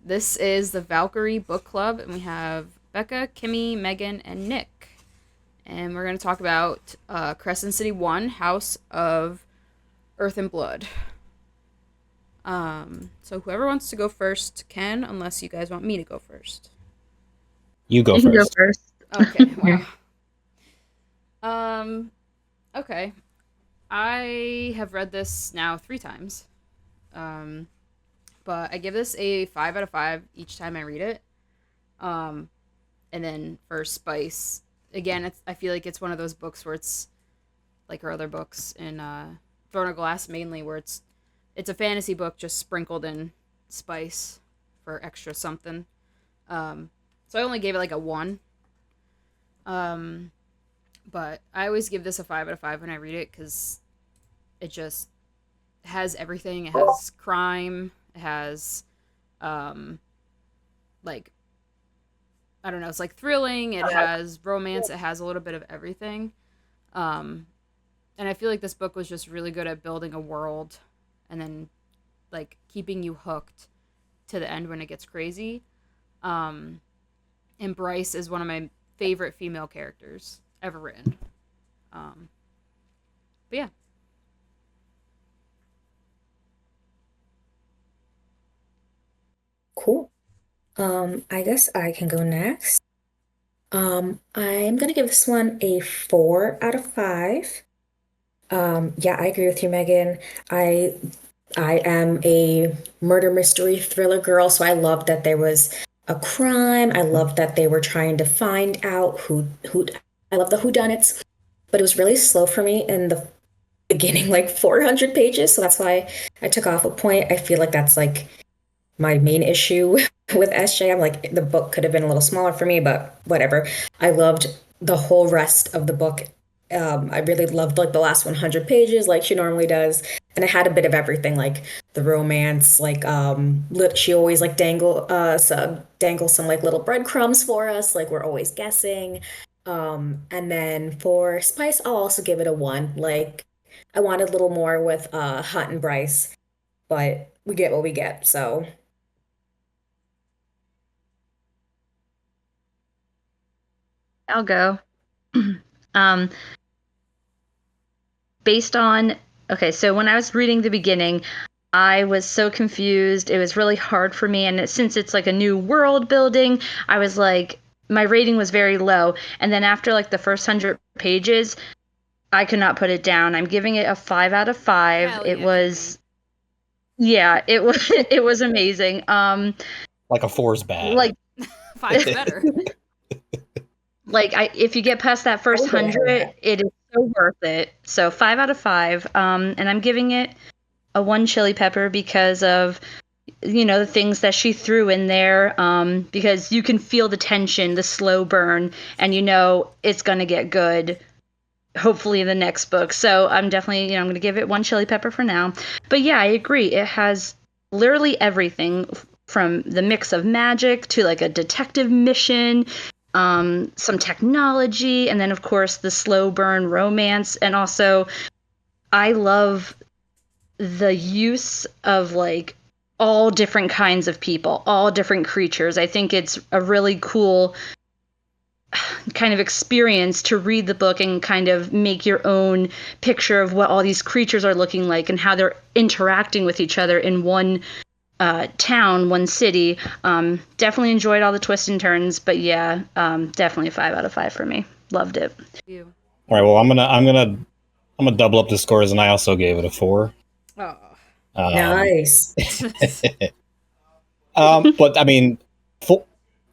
This is the Valkyrie Book Club, and we have Becca, Kimmy, Megan, and Nick. And we're going to talk about Crescent City 1, House of Earth and Blood. So whoever wants to go first can, unless you guys want me to go first. You go You can go first. first. Okay, wow. Um, okay. I have read this now 3 times. Um, but I give this a 5 out of 5 each time I read it. Um, and then for Spice, again, I feel like it's one of those books where it's like her other books in Throne of Glass mainly, where it's a fantasy book just sprinkled in spice for extra something. So I only gave it like a 1. Um, but I always give this a 5 out of 5 when I read it because it just has everything. It has crime. It has um, like I don't know. It's like thrilling. It has romance. It has a little bit of everything. Um, and I feel like this book was just really good at building a world, and then like keeping you hooked to the end when it gets crazy. Um, and Bryce is one of my favorite female characters ever written. Um, but yeah, Cool. I guess I can go next. I'm gonna give this one a 4 out of 5. Yeah, I agree with you, Megan. I I am a murder mystery thriller girl, so I loved that there was a crime. I loved that they were trying to find out who I love the whodunits, but it was really slow for me in the beginning, like 400 pages. So that's why I took off a point. I feel like that's like my main issue with SJ. I'm like, the book could have been a little smaller for me, but whatever. I loved the whole rest of the book. I really loved like the last 100 pages, like she normally does, and it had a bit of everything, like the romance, like she always like dangle some like little breadcrumbs for us, like we're always guessing. And then for Spice, I'll also give it a 1. Like I wanted a little more with Hunt and Bryce, but we get what we get, so. I'll go. um, based on okay, so when I was reading the beginning, I was so confused. It was really hard for me, and since it's like a new world building, I was like my rating was very low. And then after like the first 100 pages, I could not put it down. I'm giving it a 5 out of 5. hell It yeah, Kimmy. was yeah, it was it was amazing. Like a four's bad. Like Five is better. like I if you get past that first Oh, hell yeah. 100, it is so worth it. So 5 out of 5. And I'm giving it a 1 chili pepper because of the things that she threw in there. Because you can feel the tension, the slow burn, and it's gonna get good. Hopefully in the next book. So I'm definitely I'm gonna give it 1 chili pepper for now. But yeah, I agree. It has literally everything from the mix of magic to like a detective mission, some technology, and then of course the slow burn romance. And also I love the use of like all different kinds of people, all different creatures. I think it's a really cool kind of experience to read the book and kind of make your own picture of what all these creatures are looking like and how they're interacting with each other in one town, one city. Definitely enjoyed all the twists and turns, but yeah, definitely a 5 out of 5 for me. Loved it. You. All right. Well, I'm gonna double up the scores, and I also gave it a 4. Oh. Um, Nice. but I mean,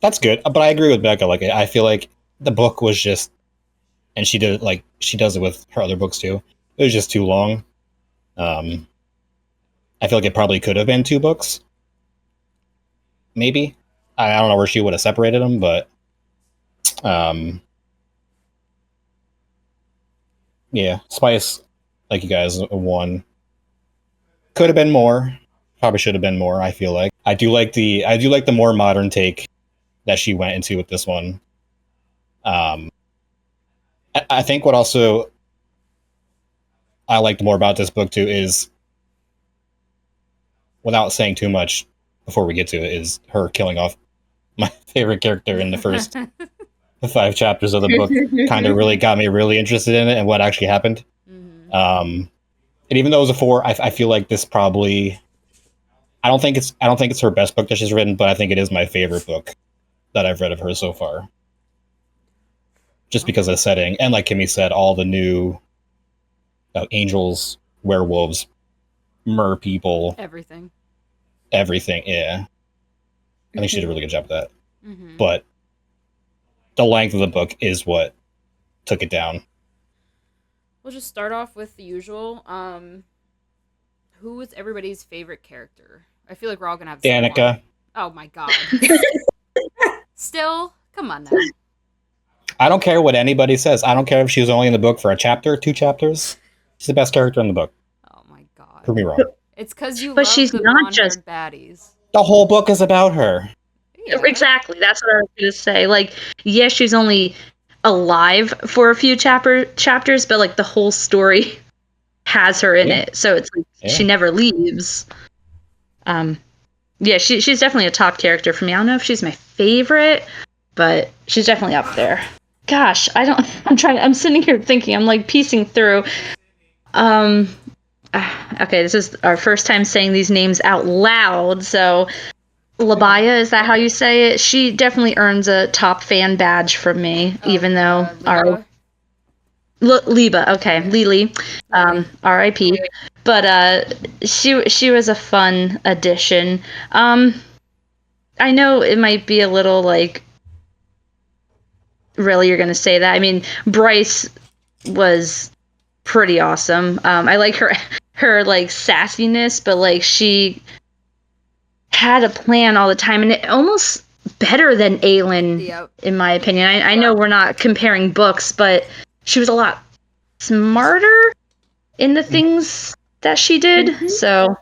that's good. But I agree with Becca. Like, I feel like the book was just, and she did it like she does it with her other books too. It was just too long. Um, I feel like it probably could have been 2 books, maybe. I don't know where she would have separated them, but um, yeah, Spice, like you guys, a 1. Could have been more. Probably should have been more. I feel like I do like the more modern take that she went into with this one. Um, I think what also I liked more about this book too is, without saying too much, before we get to it, is her killing off my favorite character in the first 5 chapters of the book. Kind of really got me really interested in it and what actually happened. Mhm. And even though it was a 4, I feel like this probably. I don't think it's her best book that she's written, but I think it is my favorite book that I've read of her so far. Just because of the setting, and like Kimmy said, all the new angels, werewolves, mer people, Everything. everything. Yeah, I think she did a really good job with that. Mm-hmm. But the length of the book is what took it down. We'll just start off with the usual. Who was everybody's favorite character? I feel like we're all gonna have the same one. Danica. Oh my god. Still, come on now. I don't care what anybody says. I don't care if she was only in the book for a chapter, 2 chapters. She's the best character in the book. Oh my god. Prove me wrong. It's because you But love she's the not blonde-haired just- baddies. The whole book is about her. Yeah. Exactly. That's what I was going to say. Like, yes, she's only alive for a few chapters, but like the whole story has her in Yeah. it. So it's like she Yeah. never leaves. Yeah, she's definitely a top character for me. I don't know if she's my favorite, but she's definitely up there. Gosh, I'm sitting here thinking, I'm like piecing through. Okay, this is our first time saying these names out loud, so Labaya, is that how you say it? She definitely earns a top fan badge from me, even though our Liba, okay, Lily, R.I.P. But she was a fun addition. I know it might be a little like, really, you're gonna say that? I mean, Bryce was pretty awesome. I like her like sassiness, but like she had a plan all the time, and it almost better than Aelin, Yep. in my opinion. I know we're not comparing books, but she was a lot smarter in the things that she did. Mhm. So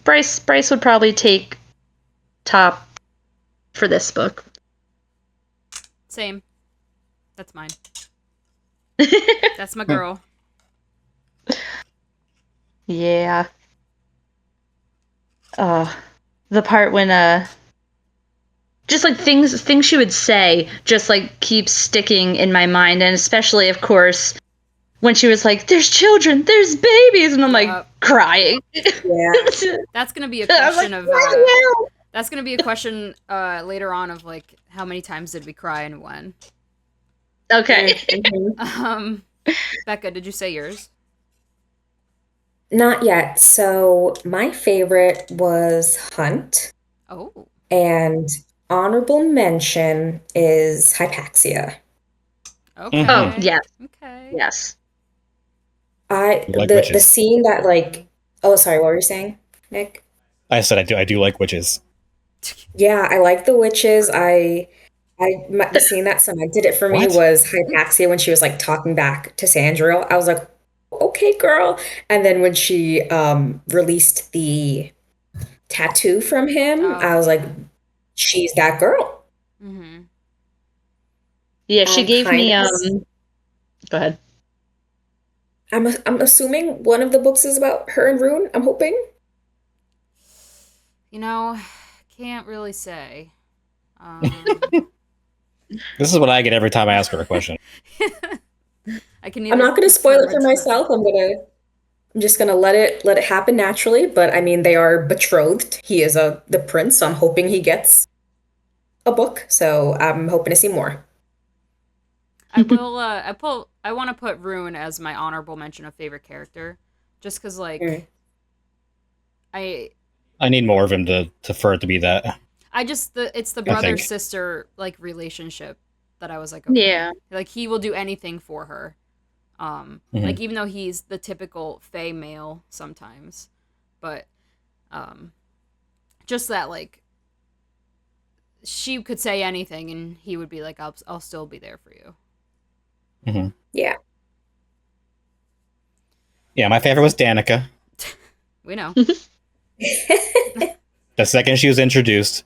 Bryce would probably take top for this book. Same. That's mine. That's my girl. Yeah. The part when just like things she would say just like keep sticking in my mind, and especially of course when she was like, "There's children, there's babies," and I'm like Yep. crying. Yeah. That's gonna be a I was question like, of. "Wow." That's gonna be a question later on of like how many times did we cry and when. Okay. Mhm. Becca, did you say yours? Not yet. So my favorite was Hunt, Oh. and honorable mention is Hypaxia. Okay. Oh, yes. Okay. Yes. I You like the witches. scene that like oh sorry, what were you saying, Nick? I said I do like witches. Yeah, I like the witches. The scene that cemented it for me What? was Hypaxia when she was like talking back to Sandriel. I was like, okay, girl. And then when she released the tattoo from him, I was like, she's that girl. Mm-hmm. Yeah, she gave me Highness. go ahead. I'm assuming one of the books is about her and Rune. I'm hoping. You know, can't really say. This is what I get every time I ask her a question. I can I'm neither not going to spoil it for confirm or myself. I'm just gonna let it happen naturally. But I mean, they are betrothed. He is the prince, so I'm hoping he gets a book. So I'm hoping to see more. I will. I want to put Rune as my honorable mention of favorite character, just because like Mm. I need more of him for it to be that. it's the I brother think. sister like relationship that I was like, okay, Yeah. like he will do anything for her. Like even though he's the typical Fey male sometimes, but just that like she could say anything and he would be like, I'll still be there for you. Mm-hmm. Yeah. Yeah, my favorite was Danica. We know. The second she was introduced,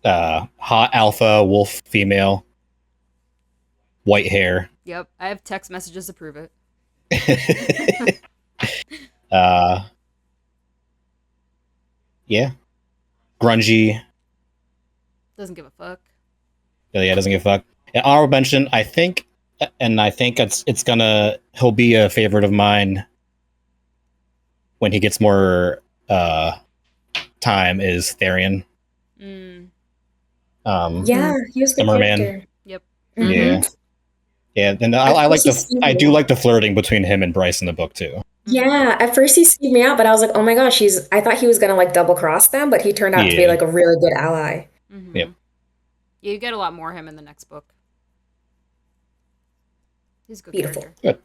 hot alpha wolf female, white hair. Yep, I have text messages to prove it. Yeah. grungy. Doesn't give a fuck. Yeah, doesn't give a fuck. And honorable mention, I think he'll be a favorite of mine when he gets more time, is Therian. Mm. Yeah, he was a The good merman. character. Yep. Yeah. Yeah, and At first he skeeved I me do out. like the flirting between him and Bryce in the book too. Yeah, at first he skeeved me out, but I was like, oh my gosh, I thought he was gonna like double cross them, but he turned out to be Yeah. like a really good ally. Mm-hmm. Yep. Yeah, you get a lot more of him in the next book. He's a good Beautiful. character.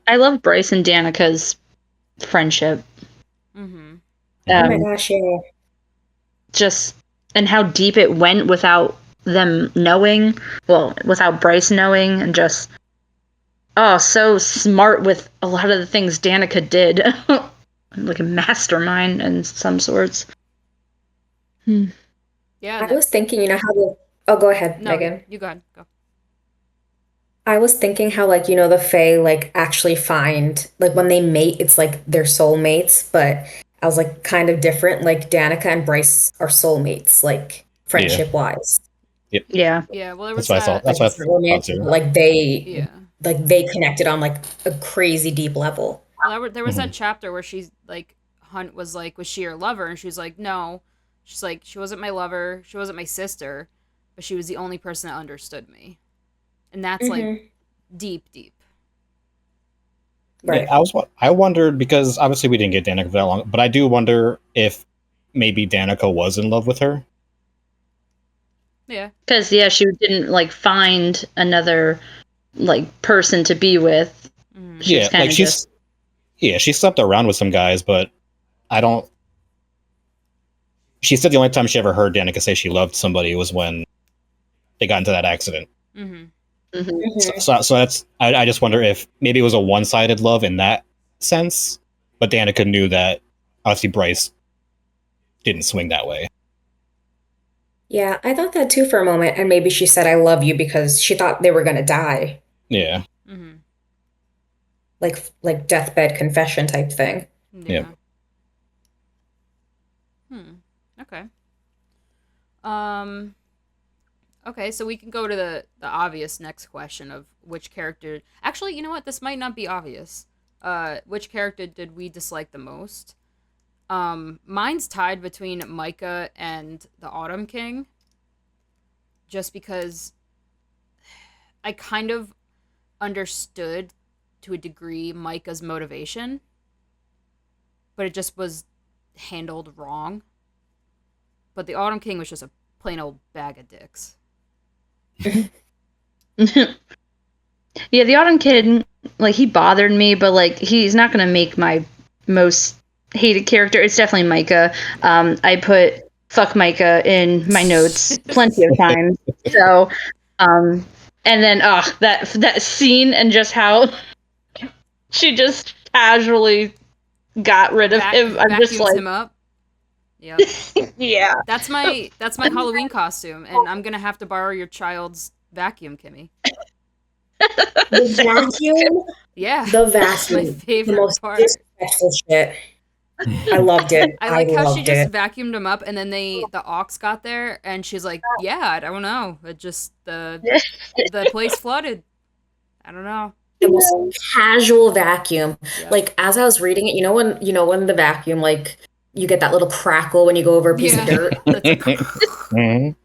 I love Bryce and Danica's friendship. Mm-hmm. Oh my gosh, yeah. Just and how deep it went without them knowing. Well, without Bryce knowing, and just so smart with a lot of the things Danica did. Like a mastermind in some sorts. Yeah. I was thinking, how oh, go ahead, No, Megan. you go ahead. Go. I was thinking how like, the Fae like actually find like when they mate, it's like they're soulmates, but I was like kind of different. Like Danica and Bryce are soulmates, like Yeah. friendship wise. Yep. Yeah. Yeah. Well, there was That's what I thought. that. Like That's what it's not I thought romantic, too. but Yeah. like they connected on like a crazy deep level. Well, there was Mhm. that chapter where she's like, Hunt was like, was she your lover? And she was like, no. She's like, she wasn't my lover. She wasn't my sister, but she was the only person that understood me. And that's like Mhm. deep, deep. Right. Yeah, I wondered, because obviously we didn't get Danica for that long, but I do wonder if maybe Danica was in love with her. Yeah. Because she didn't like find another like person to be with. Mm-hmm. She was Yeah, kind like of just she slept around with some guys, but I don't. She said the only time she ever heard Danica say she loved somebody was when they got into that accident. Mm-hmm. Mhm. Mhm. So that's I just wonder if maybe it was a one-sided love in that sense, but Danica knew that obviously Bryce didn't swing that way. Yeah, I thought that too for a moment, and maybe she said I love you because she thought they were gonna die. Yeah. Mm-hmm. Like deathbed confession type thing. Yeah. Yep. Okay. Um. Okay, so we can go to the obvious next question of which character. Actually, you know what? This might not be obvious. Which character did we dislike the most? Mine's tied between Micah and the Autumn King. Just because I kind of understood to a degree Micah's motivation, but it just was handled wrong. But the Autumn King was just a plain old bag of dicks. Yeah, the Autumn Kid, like, he bothered me, but like he's not gonna make my most hated character. It's definitely Micah. I put fuck Micah in my notes plenty of times. So and then that scene and just how she just casually got rid of him. I'm just Vacuums like, him up. Yep. yeah. That's my Halloween costume, and I'm gonna have to borrow your child's vacuum, Kimmy. The vacuum, Yeah, the that's my vacuum, the favorite most part. disrespectful shit. I loved it. I I like how she loved just it. vacuumed him up, and then the ox got there, and she's like, "Yeah, I don't know. It just the place flooded. I don't know." The most casual vacuum. Yeah. Like as I was reading it, when the vacuum like you get that little crackle when you go over a piece of dirt. That's like, Mhm.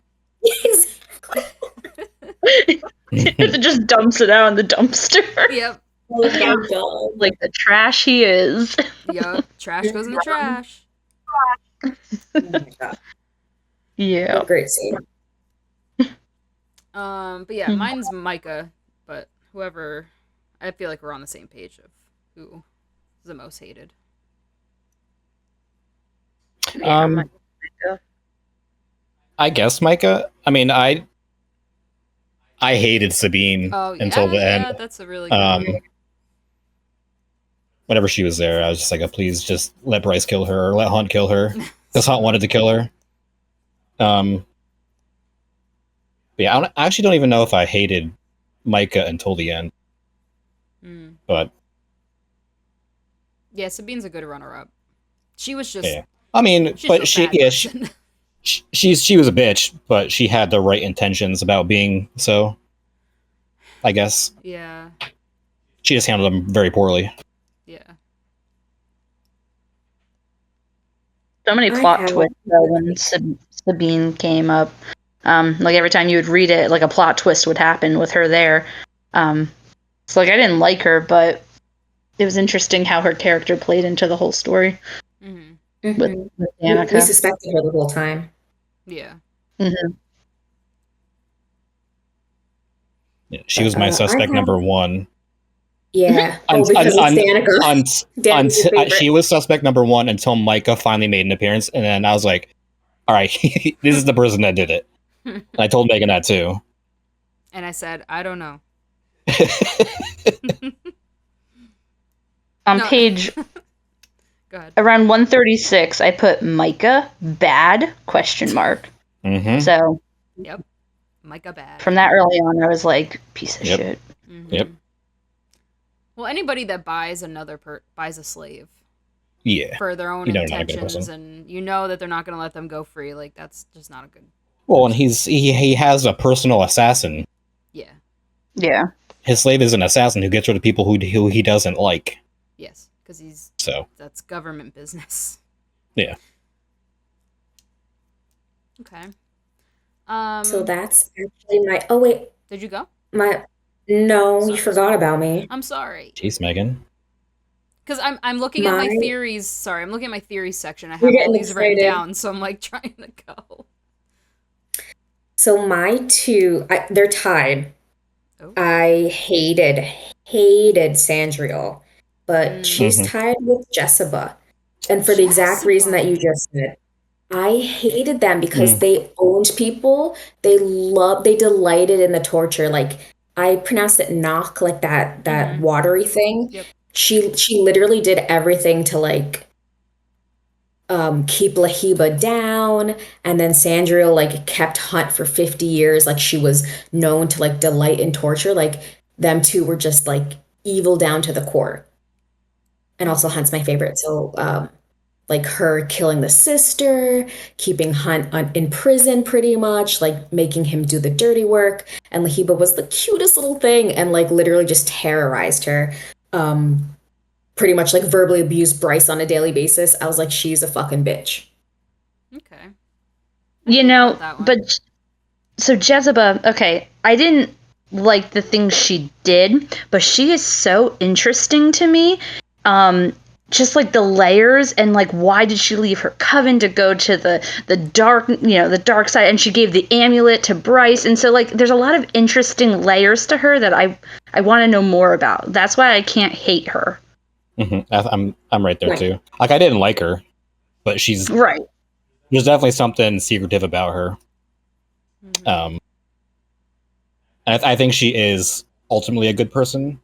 It just dumps it out in the dumpster. yep, Oh my God. Like the trash he is. yep. Trash goes in the trash. Oh my God. Yeah. What a great scene. But yeah, mine's Micah, but whoever, I feel like we're on the same page of who is the most hated. I guess Micah. I mean, I hated Sabine Oh yeah, until the end. that's a really good one. Whenever she was there, I was just like, please just let Bryce kill her or let Hunt kill her, because Hunt wanted to kill her. But yeah, I actually don't even know if I hated Micah until the end. But yeah, Sabine's a good runner-up. She was just Yeah. I mean, She's but a bad person. she was a bitch, but she had the right intentions about being so. I guess Yeah. she just handled them very poorly. Yeah. So many I plot have. twists though when Sabine came up. Like every time you would read it, like a plot twist would happen with her there. So like I didn't like her, but it was interesting how her character played into the whole story Mm-hmm. Mhm. with We Danica. suspected her the whole time. Yeah. Hmm. Yeah, she was my I suspect have. number one. Yeah. Oh, Unt, because it's un, Danica. un, Danica's your favorite. she was suspect number one until Micah finally made an appearance, and then I was like, "All right, this is the person that did it." And I told Megan that too. And I said, I don't know. On No. page Go ahead. around 136, I put Micah bad question mark. Mm-hmm. So Yep. Micah bad. from that early on, I was like, piece of Yep. shit. Mm-hmm. Yep. Well, anybody that buys buys a slave Yeah. for their own You know, not a good intentions, person. and you know that they're not going to let them go free, like that's just not a good. Well, and he has a personal assassin. Yeah. Yeah. His slave is an assassin who gets rid of people who he doesn't like. Yes, because So that's government business. yeah. Okay. So that's actually my. Oh wait, Did you go? my. No, you Sorry. forgot about me. I'm sorry. Jeez, Megan. Because I'm looking at My. my theories. Sorry, I'm looking at my theories section. I You're have all getting these written excited. down, so I'm like trying to go. So my two, they're tied. Oh. I hated Sandriel, but she's Mm-hmm. tied with Jessica. And for the exact reason that Jessica. you just said, I hated them because Mm. they owned people. They delighted in the torture. Like I pronounced it knock, like that Mm-hmm. watery thing. Yep. She literally did everything to like keep Lahiba down, and then Sandriel like kept Hunt for 50 years. Like she was known to like delight in torture. Like them two were just like evil down to the core. And also Mm-hmm. Hunt's my favorite. So like her killing the sister, keeping Hunt in prison pretty much, like making him do the dirty work. And Lahiba was the cutest little thing and like literally just terrorized her. Pretty much like verbally abused Bryce on a daily basis. I was like, she's a fucking bitch. Okay. I You didn't think about know, that one. but so Jezebel, okay, I didn't like the things she did, but she is so interesting to me. Um, just like the layers and like why did she leave her coven to go to the dark, the dark side, and she gave the amulet to Bryce, and so like there's a lot of interesting layers to her that I want to know more about. That's why I can't hate her. Mm-hmm. I'm right there Right. too. Like I didn't like her, but Right. there's definitely something secretive about her. Mm-hmm. And I think she is ultimately a good person.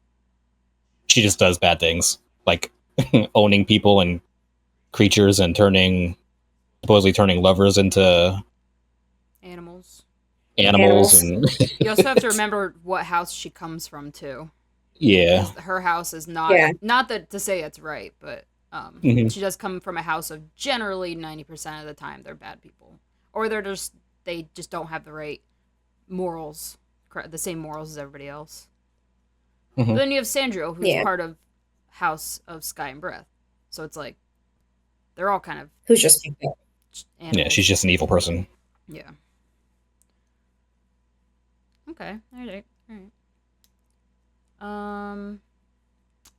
She just does bad things, like owning people and creatures and supposedly turning lovers into Animals. animals. Animals. And You also have to remember what house she comes from too. yeah. Because her house is not Yeah. not that to say it's right, but Mm-hmm. she does come from a house of generally 90% of the time they're bad people, or they just don't have the right morals, the same morals as everybody else. Mm-hmm. But then you have Sandro, who's Yeah. part of House of Sky and Breath, so it's like they're all kind of Who's just picked up. animals. Yeah, she's just an evil person. Yeah. Okay. All right. All right.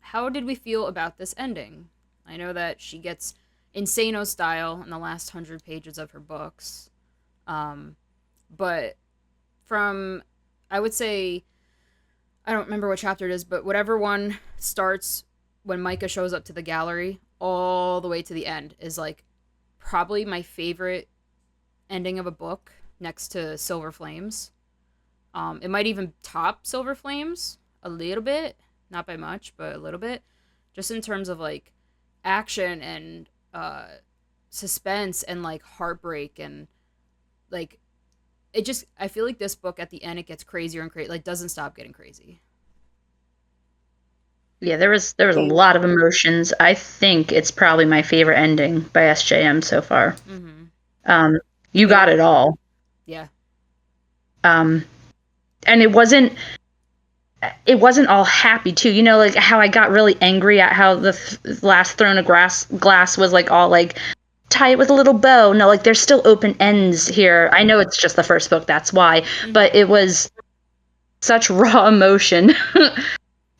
How did we feel about this ending? I know that she gets insano style in the last 100 pages of her books. But from, I would say, I don't remember what chapter it is, but whatever one starts when Micah shows up to the gallery all the way to the end is like probably my favorite ending of a book next to Silver Flames. It might even top Silver Flames a little bit, not by much, but a little bit, just in terms of like action and suspense and like heartbreak and like it just. I feel like this book at the end it gets crazier and crazy, like doesn't stop getting crazy. Yeah, there was a Okay. lot of emotions. I think it's probably my favorite ending by SJM so far. Mm-hmm. Um, you Okay. got it all. Yeah. Um, and it wasn't all happy too. You know, like how I got really angry at how the last throne of glass was like all like tie it with a little bow. No, like there's still open ends here. I know it's just the first book, that's why, but Mm-hmm. it was such raw emotion.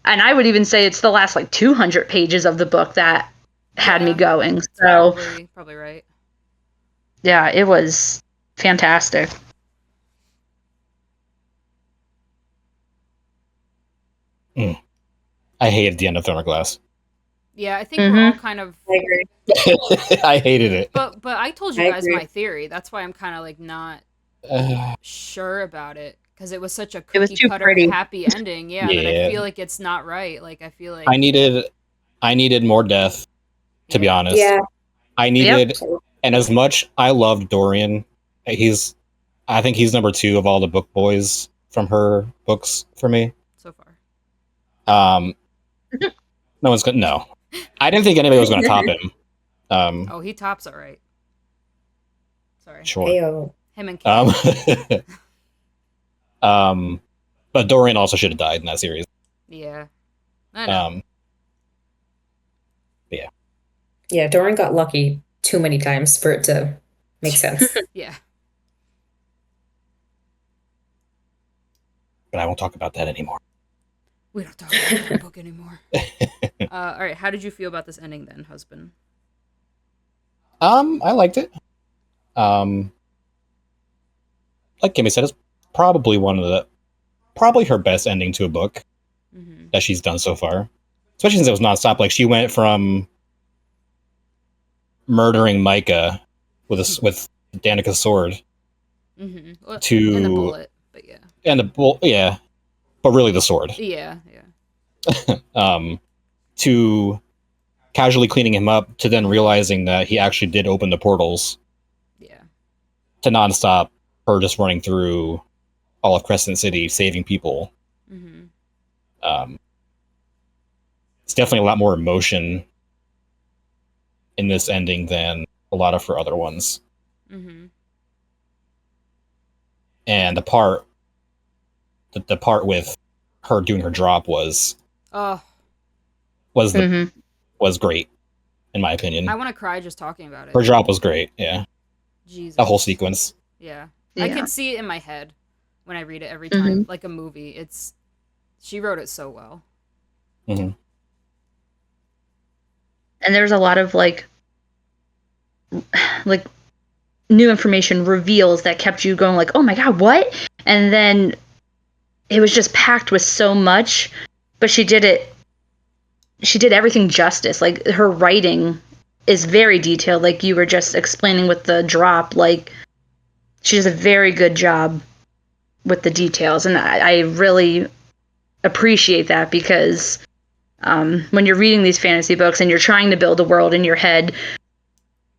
And I would even say it's the last like 200 pages of the book that had me Yeah. going. It's So, probably right. yeah, it was fantastic. Mm. I hated the end of Throne of Glass. Yeah, I think we're all Mhm. kind of. I agree. I hated it. But I told you I guys agree. my theory. That's why I'm kind of like not Uh, sure about it because it was such a It was cookie too cutter pretty. happy ending. Yeah, that I yeah, feel like it's not right. Like I feel I like needed I needed more death. To be yeah. honest, Yeah. I Yep. needed, and as much I loved Dorian, he's I think he's number two of all the book boys from her books for me. So far. Um, no one's gonna no. I didn't think anybody was gonna top him. Um, Oh, he tops all right. Sorry. sure. Heyo. Him and Um, Kimi. um, but Dorian also should have died in that series. Yeah. I know. Um, Yeah, Doran got lucky too many times for it to make sense. Yeah. but I won't talk about that anymore. We don't talk about that book anymore. All right. How did you feel about this ending then, husband? I liked it. Um, like Kimmy said, it's probably probably her best ending to a book Mm-hmm. that she's done so far. Especially since it was nonstop. Like she went from murdering Micah with Danica's sword Mm-hmm. Well, and the to bullet, but yeah. and the well, yeah, but really the sword. Yeah. Yeah. Um, to casually cleaning him up to then realizing that he actually did open the portals Yeah. to nonstop her just running through all of Crescent City saving people. Mm-hmm. Um, it's definitely a lot more emotion in this ending than a lot of her other ones. Mm-hmm. And the part with her doing her drop Oh, was the Mhm. was great in my opinion. I want to cry just talking about Her it. drop was great. Yeah, Jesus. the whole sequence. Yeah. I Yeah. can see it in my head when I read it every time, Mhm. like a movie. She wrote it so well. Hmm. And there's a lot of like new information reveals that kept you going like, "Oh my god, what?" And then it was just packed with so much, but she did everything justice. Like her writing is very detailed, like you were just explaining with the drop. Like she does a very good job with the details, and I really appreciate that because when you're reading these fantasy books and you're trying to build a world in your head,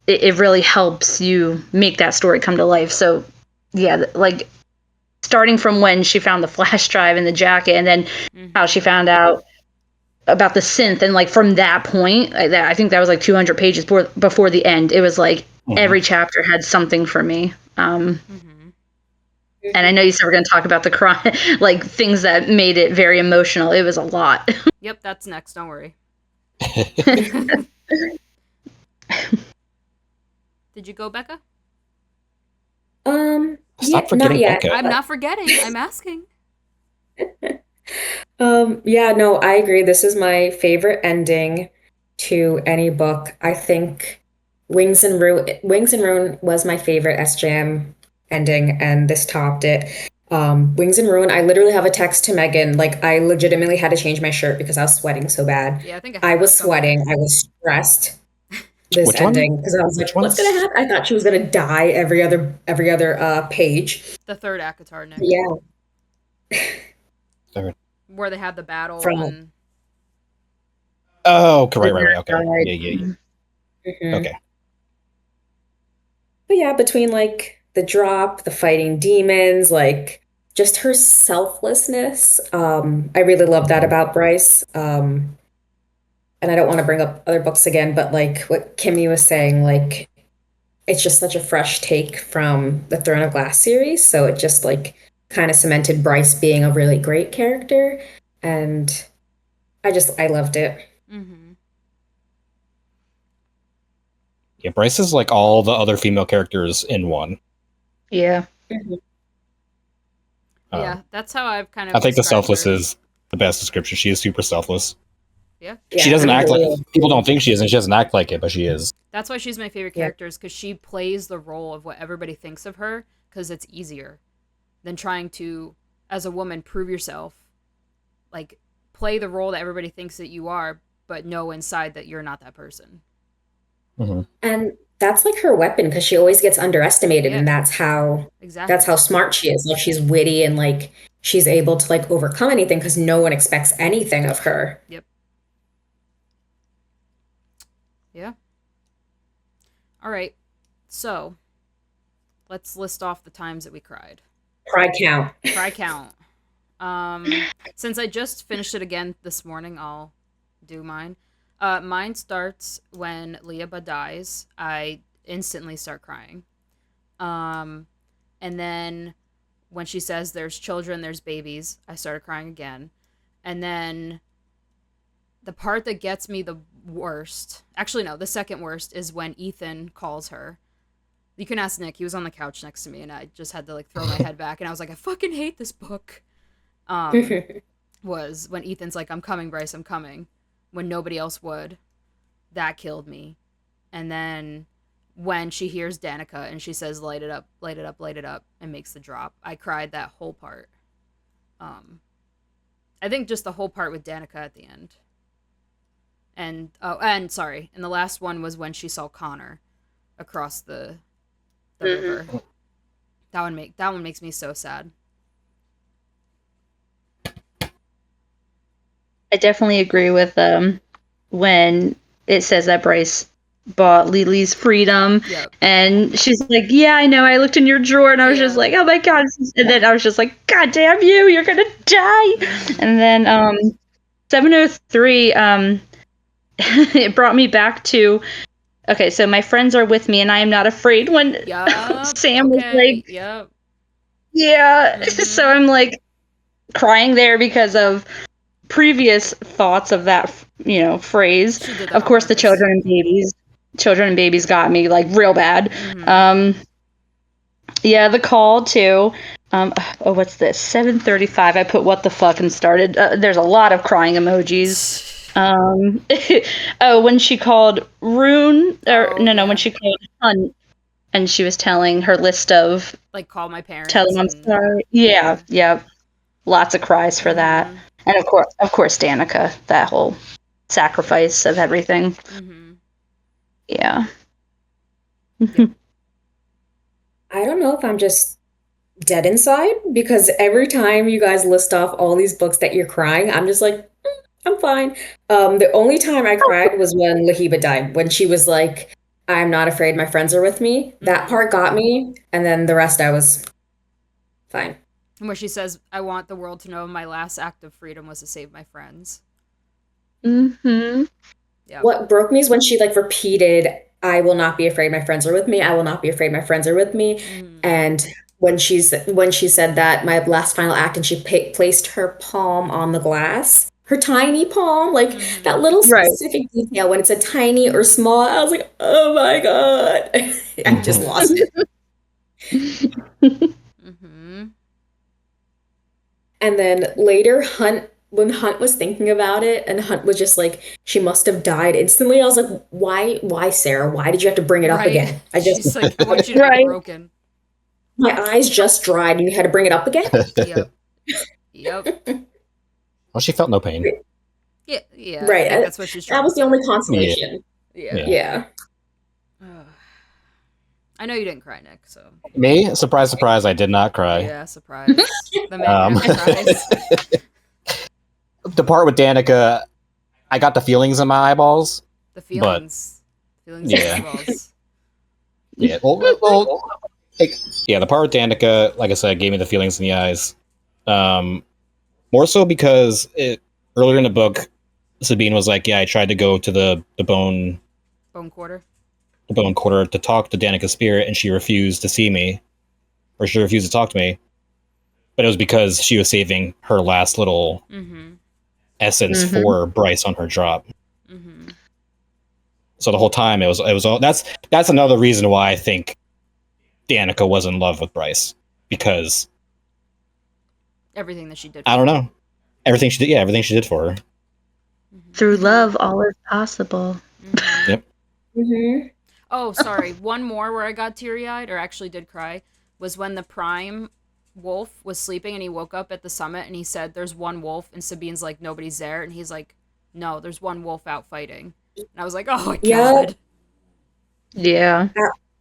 it really helps you make that story come to life. So yeah, like starting from when she found the flash drive in the jacket, and then how she Mm-hmm. found out about the synth, and like from that point, I think that was like 200 pages before the end. It was like Hmm. every chapter had something for me. Mm-hmm. And I know you said we're going to talk about the crime, like things that made it very emotional. It was a lot. Yep, that's next. Don't worry. Did you go, Becca? Yeah, Stop not forgetting yet. Becca. I'm not forgetting. I'm asking. Yeah, no, I agree. This is my favorite ending to any book. I think Wings and Ruin was my favorite SJM ending, and this topped it. Wings and Ruin, I literally have a text to Megan, like I legitimately had to change my shirt because I was sweating so bad. Yeah, I think I I have that was somewhere. sweating, I was stressed this Which one? ending because I was like, Which what's gonna one's? happen? I thought she was gonna die every other page. The third Akatar, Nick, Yeah, Third. where they had the battle from and. Oh, okay, right. Okay. Yeah, yeah, Mhm. yeah. Mhm. Okay. But yeah, between like the drop, the fighting demons, like just her selflessness, I really love that Mhm. about Bryce. and I don't want to bring up other books again, but like what Kimmy was saying, like it's just such a fresh take from the Throne of Glass series. So it just like kind of cemented Bryce being a really great character. And I loved it. Mm-hmm. Yeah, Bryce is like all the other female characters in one. Yeah. Yeah, that's how I've kind of I think the described selfless her. is the best description. She is super selfless. Yeah. She doesn't act like really- people don't think she is, and she doesn't act like it, but she is. That's why she's my favorite Yeah. character, because she plays the role of what everybody thinks of her, because it's easier than trying to, as a woman, prove yourself. Like, play the role that everybody thinks that you are, but know inside that you're not that person. Mm-hmm. And that's like her weapon because she always gets underestimated, and Yeah. that's how Exactly. smart she is. Like she's witty and like she's able to like overcome anything because no one expects anything of her. Yep. Yeah. All right. So, let's list off the times that we cried. Pride count. Cry count. Since I just finished it again this morning, I'll do mine. Mine starts when Liaba dies. I instantly start crying. And then when she says there's children, there's babies, I started crying again. And then the part that gets me the worst, actually no, the second worst is when Ethan calls her. You can ask Nick. He was on the couch next to me, and I just had to like throw my head back, and I was like, I fucking hate this book. Was when Ethan's like, I'm coming, Bryce, I'm coming, when nobody else would. That killed me. And then when she hears Danica and she says, light it up, light it up, light it up, and makes the drop, I cried that whole part. I think just the whole part with Danica at the end. And sorry, and the last one was when she saw Connor across the river. That one makes me so sad. I definitely agree with when it says that Bryce bought Lily's freedom. Yep. And she's like, yeah, I know. I looked in your drawer and I was just like, oh my God. And then I was just like, God damn you, you're going to die. And then 703, it brought me back to, okay, so my friends are with me and I am not afraid when Sam was like, yeah. So I'm like crying there because of previous thoughts of that, phrase. Of course, the children and babies got me like real bad. The call too. What's this? 7:35. I put what the fuck and started. There's a lot of crying emojis. When she called Rune, when she called Hunt, and she was telling her list of like, call my parents. Tell them I'm sorry. Yeah. Lots of cries for that. And of course, Danica, that whole sacrifice of everything. Yeah. I don't know if I'm just dead inside because every time you guys list off all these books that you're crying, I'm just like, I'm fine. The only time I cried was when Lahiba died, when she was like, I'm not afraid, my friends are with me. That part got me, and then the rest I was fine. And where she says, I want the world to know my last act of freedom was to save my friends. Yeah. What broke me is when she like repeated, I will not be afraid, my friends are with me. I will not be afraid, my friends are with me. And when she said that, my last final act, and she placed her palm on the glass, her tiny palm, like that little specific detail when it's a tiny or small, I was like, oh my God. I just lost it. And then later, when Hunt was thinking about it, and Hunt was just like, she must have died instantly. I was like, why, Sarah? Why did you have to bring it up again? She's like, I want you to be broken. My eyes just dried, and you had to bring it up again? Yep. Well, she felt no pain. Yeah. Right. I think that's what she's trying That was the only consolation. Yeah. I know you didn't cry, Nick, so. Me? Surprise, surprise, I did not cry. Yeah, surprise. The man cries. The part with Danica, I got the feelings in my eyeballs. The feelings. Feelings in my eyeballs. Yeah. The part with Danica, like I said, gave me the feelings in the eyes. More so because earlier in the book, Sabine was like, "Yeah, I tried to go to the Bone quarter. quarter to talk to Danica's spirit, and she refused to see me, or she refused to talk to me. But it was because she was saving her last little Mm-hmm. essence Mhm. for Bryce on her drop. Mm-hmm. So the whole time it was that's another reason why I think Danica was in love with Bryce, because Everything that she did. I don't know, everything she did, yeah, everything she did for her. Mm-hmm. Through love, all is possible. Mm-hmm. Yep. Mm-hmm. Oh, sorry. One more where I got teary-eyed, or actually did cry, was when the Prime wolf was sleeping and he woke up at the summit and he said, "There's one wolf," and Sabine's like, "Nobody's there," and he's like, "No, there's one wolf out fighting." And I was like, "Oh my Yep. god." Yeah.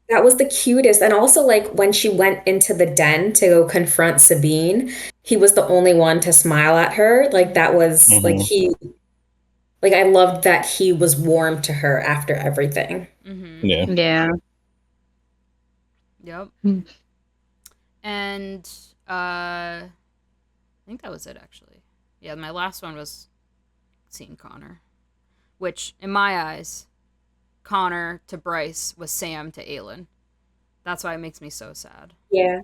That was the cutest. And also, like, when she went into the den to go confront Sabine, he was the only one to smile at her. Like, that was like Mm-hmm. I loved that he was warm to her after everything. Mm-hmm. Yeah. Yeah. Yep. Hmm. And I think that was it actually. Yeah, my last one was seeing Connor, which in my eyes, Connor to Bryce was Sam to Aelin. That's why it makes me so sad. Yeah.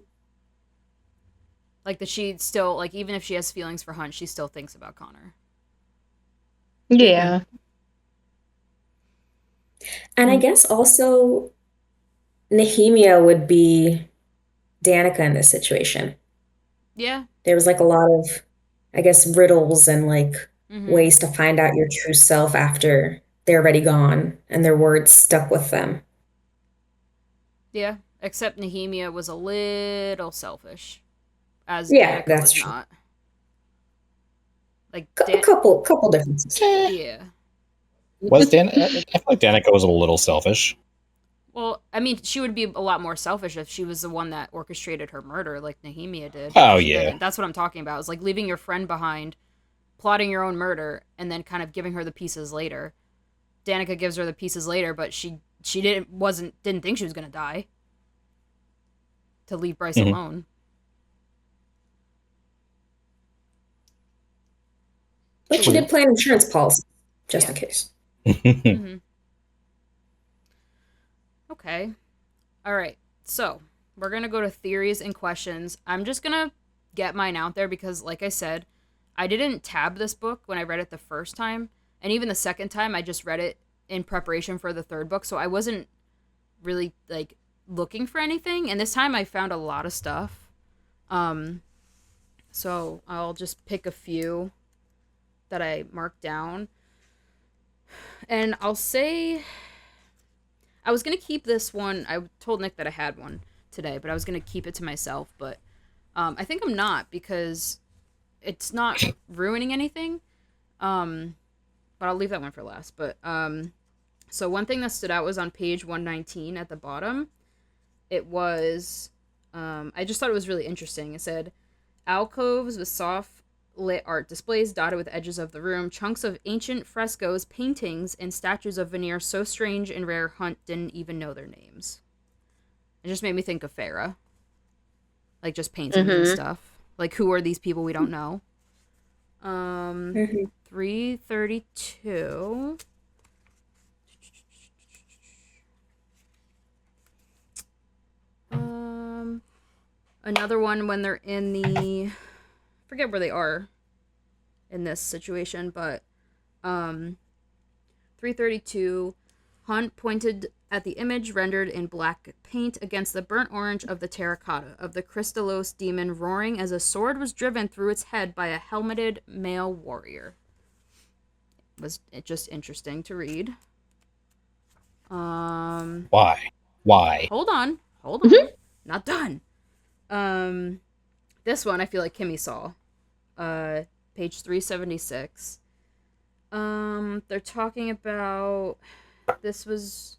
Like that she still like even if she has feelings for Hunt, she still thinks about Connor. Yeah. And I guess also Nehemia would be Danica in this situation. Yeah. There was like a lot of, I guess, riddles and like Mm-hmm. ways to find out your true self after they're already gone and their words stuck with them. Yeah. Except Nehemia was a little selfish, as Yeah, Danica that's was true. not. Like A couple differences. yeah. Was Dan? I feel like Danica was a little selfish. Well, I mean, she would be a lot more selfish if she was the one that orchestrated her murder, like Nehemia did. Oh She yeah. didn't. That's what I'm talking about. It's like leaving your friend behind, plotting your own murder, and then kind of giving her the pieces later. Danica gives her the pieces later, but she didn't think she was gonna die. To leave Bryce Mhm. alone. But she True. did plan insurance policy, just Yeah. in case. Mm-hmm. Okay. All right. So we're gonna go to theories and questions. I'm just gonna get mine out there because, like I said, I didn't tab this book when I read it the first time, and even the second time, I just read it in preparation for the third book. So I wasn't really like looking for anything, and this time I found a lot of stuff. Um, so I'll just pick a few that I marked down, and I'll say I was gonna keep this one. I told Nick that I had one today, but I was gonna keep it to myself. But I think I'm not because it's not ruining anything. Um, but I'll leave that one for last. But so one thing that stood out was on page 119 at the bottom. It was I just thought it was really interesting. It said alcoves with soft lit art displays dotted with edges of the room, chunks of ancient frescoes, paintings, and statues of veneer so strange and rare Hunt didn't even know their names. It just made me think of Farah. Like just paintings and stuff. Like who are these people we don't know? Mhm. 332. Another one when they're in the forget where they are in this situation, but 332 Hunt pointed at the image rendered in black paint against the burnt orange of the terracotta of the Crystallos demon roaring as a sword was driven through its head by a helmeted male warrior. Was it just interesting to read. Why? Why? Hold on. Hold on. Not done. This one I feel like Kimmy saw. Page 376. They're talking about this was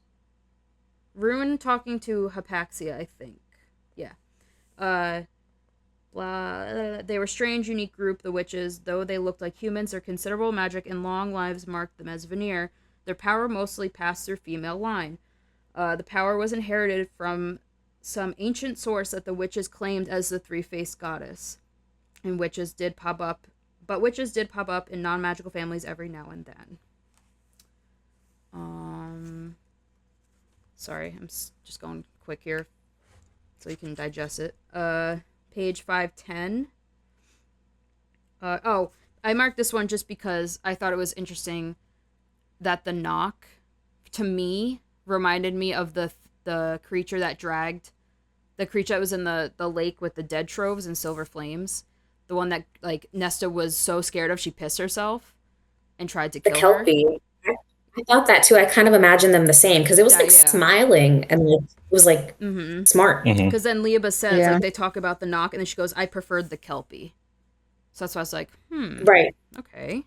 Ruin talking to Hypaxia, I think. Yeah. They were a strange, unique group, the witches. Though they looked like humans, their considerable magic and long lives marked them as veneer. Their power mostly passed through female line. The power was inherited from some ancient source that the witches claimed as the three-faced goddess. And witches did pop up but witches did pop up in non-magical families every now and then. Sorry, I'm just going quick here so you can digest it. Page 510. I marked this one just because I thought it was interesting that the knock, to me, reminded me of the creature that dragged, the creature that was in the lake with the dead troves and silver flames. The one that, like, Nesta was so scared of, she pissed herself and tried to The kill her. Kelpie. I thought that too. I kind of imagined them the same because it was like Yeah. smiling and like, it was like smart. Because then Leoba says, like, they talk about the knock, and then she goes, I preferred the Kelpie. So that's why I was like, Right. okay.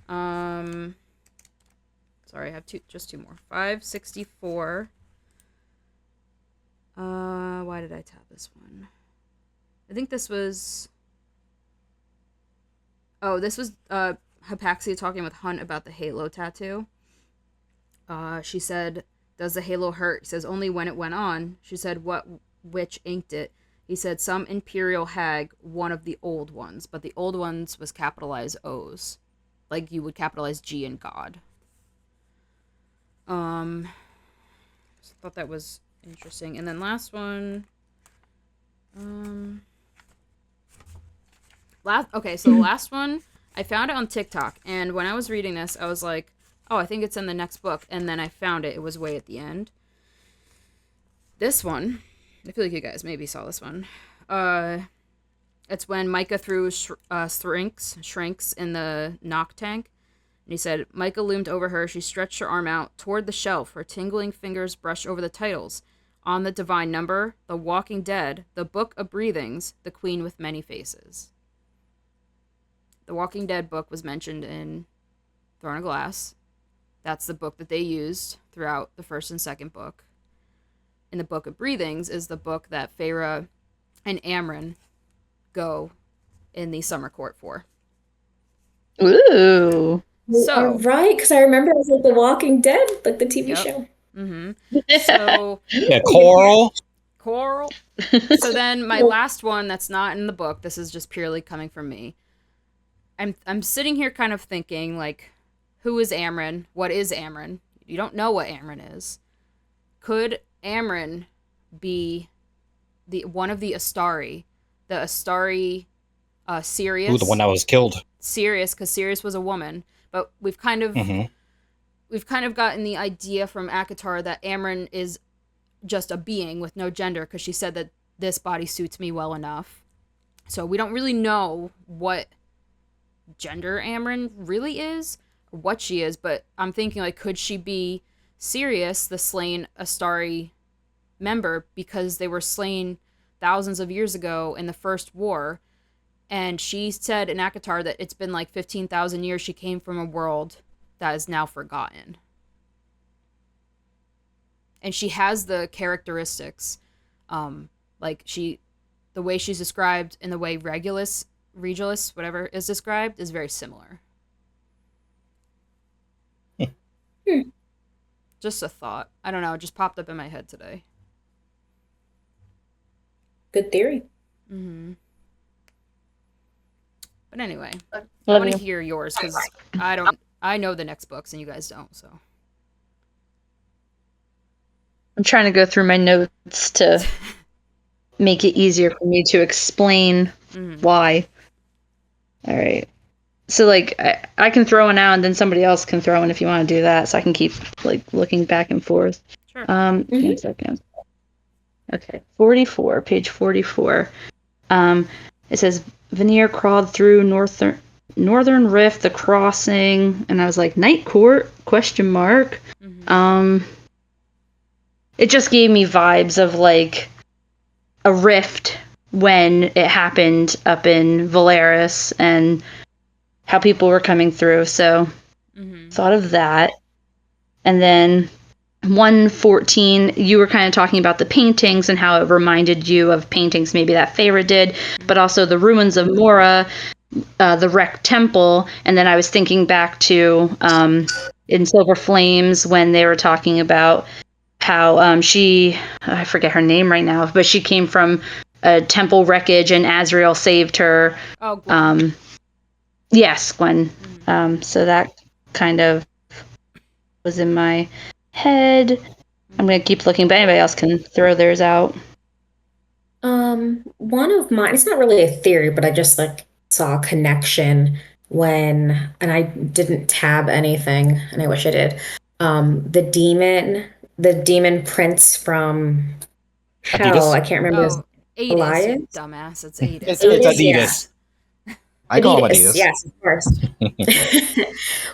Sorry, I have just two more. 564. Why did I tab this one? I think this was... Oh, this was Hypaxia talking with Hunt about the halo tattoo. She said, does the halo hurt? He says, only when it went on. She said, what witch inked it? He said, some imperial hag, one of the old ones. But the old ones was capitalized O's. Like you would capitalize G in God. So I thought that was interesting. And then last one. So the last one, I found it on TikTok. And when I was reading this, I was like, oh, I think it's in the next book. And then I found it. It was way at the end. This one, I feel like you guys maybe saw this one. It's when Micah threw shrinks in the knock tank. And he said, Micah loomed over her. She stretched her arm out toward the shelf. Her tingling fingers brushed over the titles. On the Divine Number, The Walking Dead, The Book of Breathings, The Queen with Many Faces. The Walking Dead book was mentioned in Throne of Glass. That's the book that they used throughout the first and second book. In the Book of Breathings is the book that Feyre and Amren go in the Summer Court for. Ooh. So, right, because I remember it was like The Walking Dead, like the TV show. So, yeah, Coral. So then my last one that's not in the book, this is just purely coming from me. I'm sitting here kind of thinking, like, who is Amren? What is Amren? You don't know what Amren is. Could Amren be one of the Astari? The Astari Sirius? Ooh, the one that was killed. Sirius, because Sirius was a woman. But we've kind of gotten the idea from ACOTAR that Amren is just a being with no gender, because she said that this body suits me well enough. So we don't really know what gender Amren really is, or what she is, but I'm thinking, like, could she be Sirius, the slain Astari member, because they were slain thousands of years ago in the First War, and she said in ACOTAR that it's been like 15,000 years she came from a world that is now forgotten. And she has the characteristics, like the way she's described and the way Regulus, whatever, is described is very similar. Just a thought. I don't know, it just popped up in my head today. Good theory. But anyway, I want to hear yours, because I know the next books and you guys don't, so. I'm trying to go through my notes to make it easier for me to explain why. All right. So, like, I can throw one out, and then somebody else can throw one if you want to do that, so I can keep, like, looking back and forth. Sure. Give me a second. Okay, 44, page 44. It says, Veneer crawled through Northern Rift, the crossing, and I was like, Night Court? ? It just gave me vibes of, like, a rift when it happened up in Valeris and how people were coming through. So thought of that. And then 114, you were kind of talking about the paintings and how it reminded you of paintings maybe that Feyre did, but also the ruins of Mora, the wrecked temple. And then I was thinking back to in Silver Flames when they were talking about how I forget her name right now, but she came from a temple wreckage and Azrael saved her. Oh, Yes, Gwen. Mhm. So that kind of was in my head. I'm gonna keep looking, but anybody else can throw theirs out. One of mine, it's not really a theory, but I just like saw a connection and I didn't tab anything, and I wish I did. The demon prince from hell, Adidas. I can't remember his Oh, Adis, you Elias. dumbass. It's Adis, It's not it's Adis, yeah. Adidas. Adis. I call him Adidas, Adidas. yes, of course.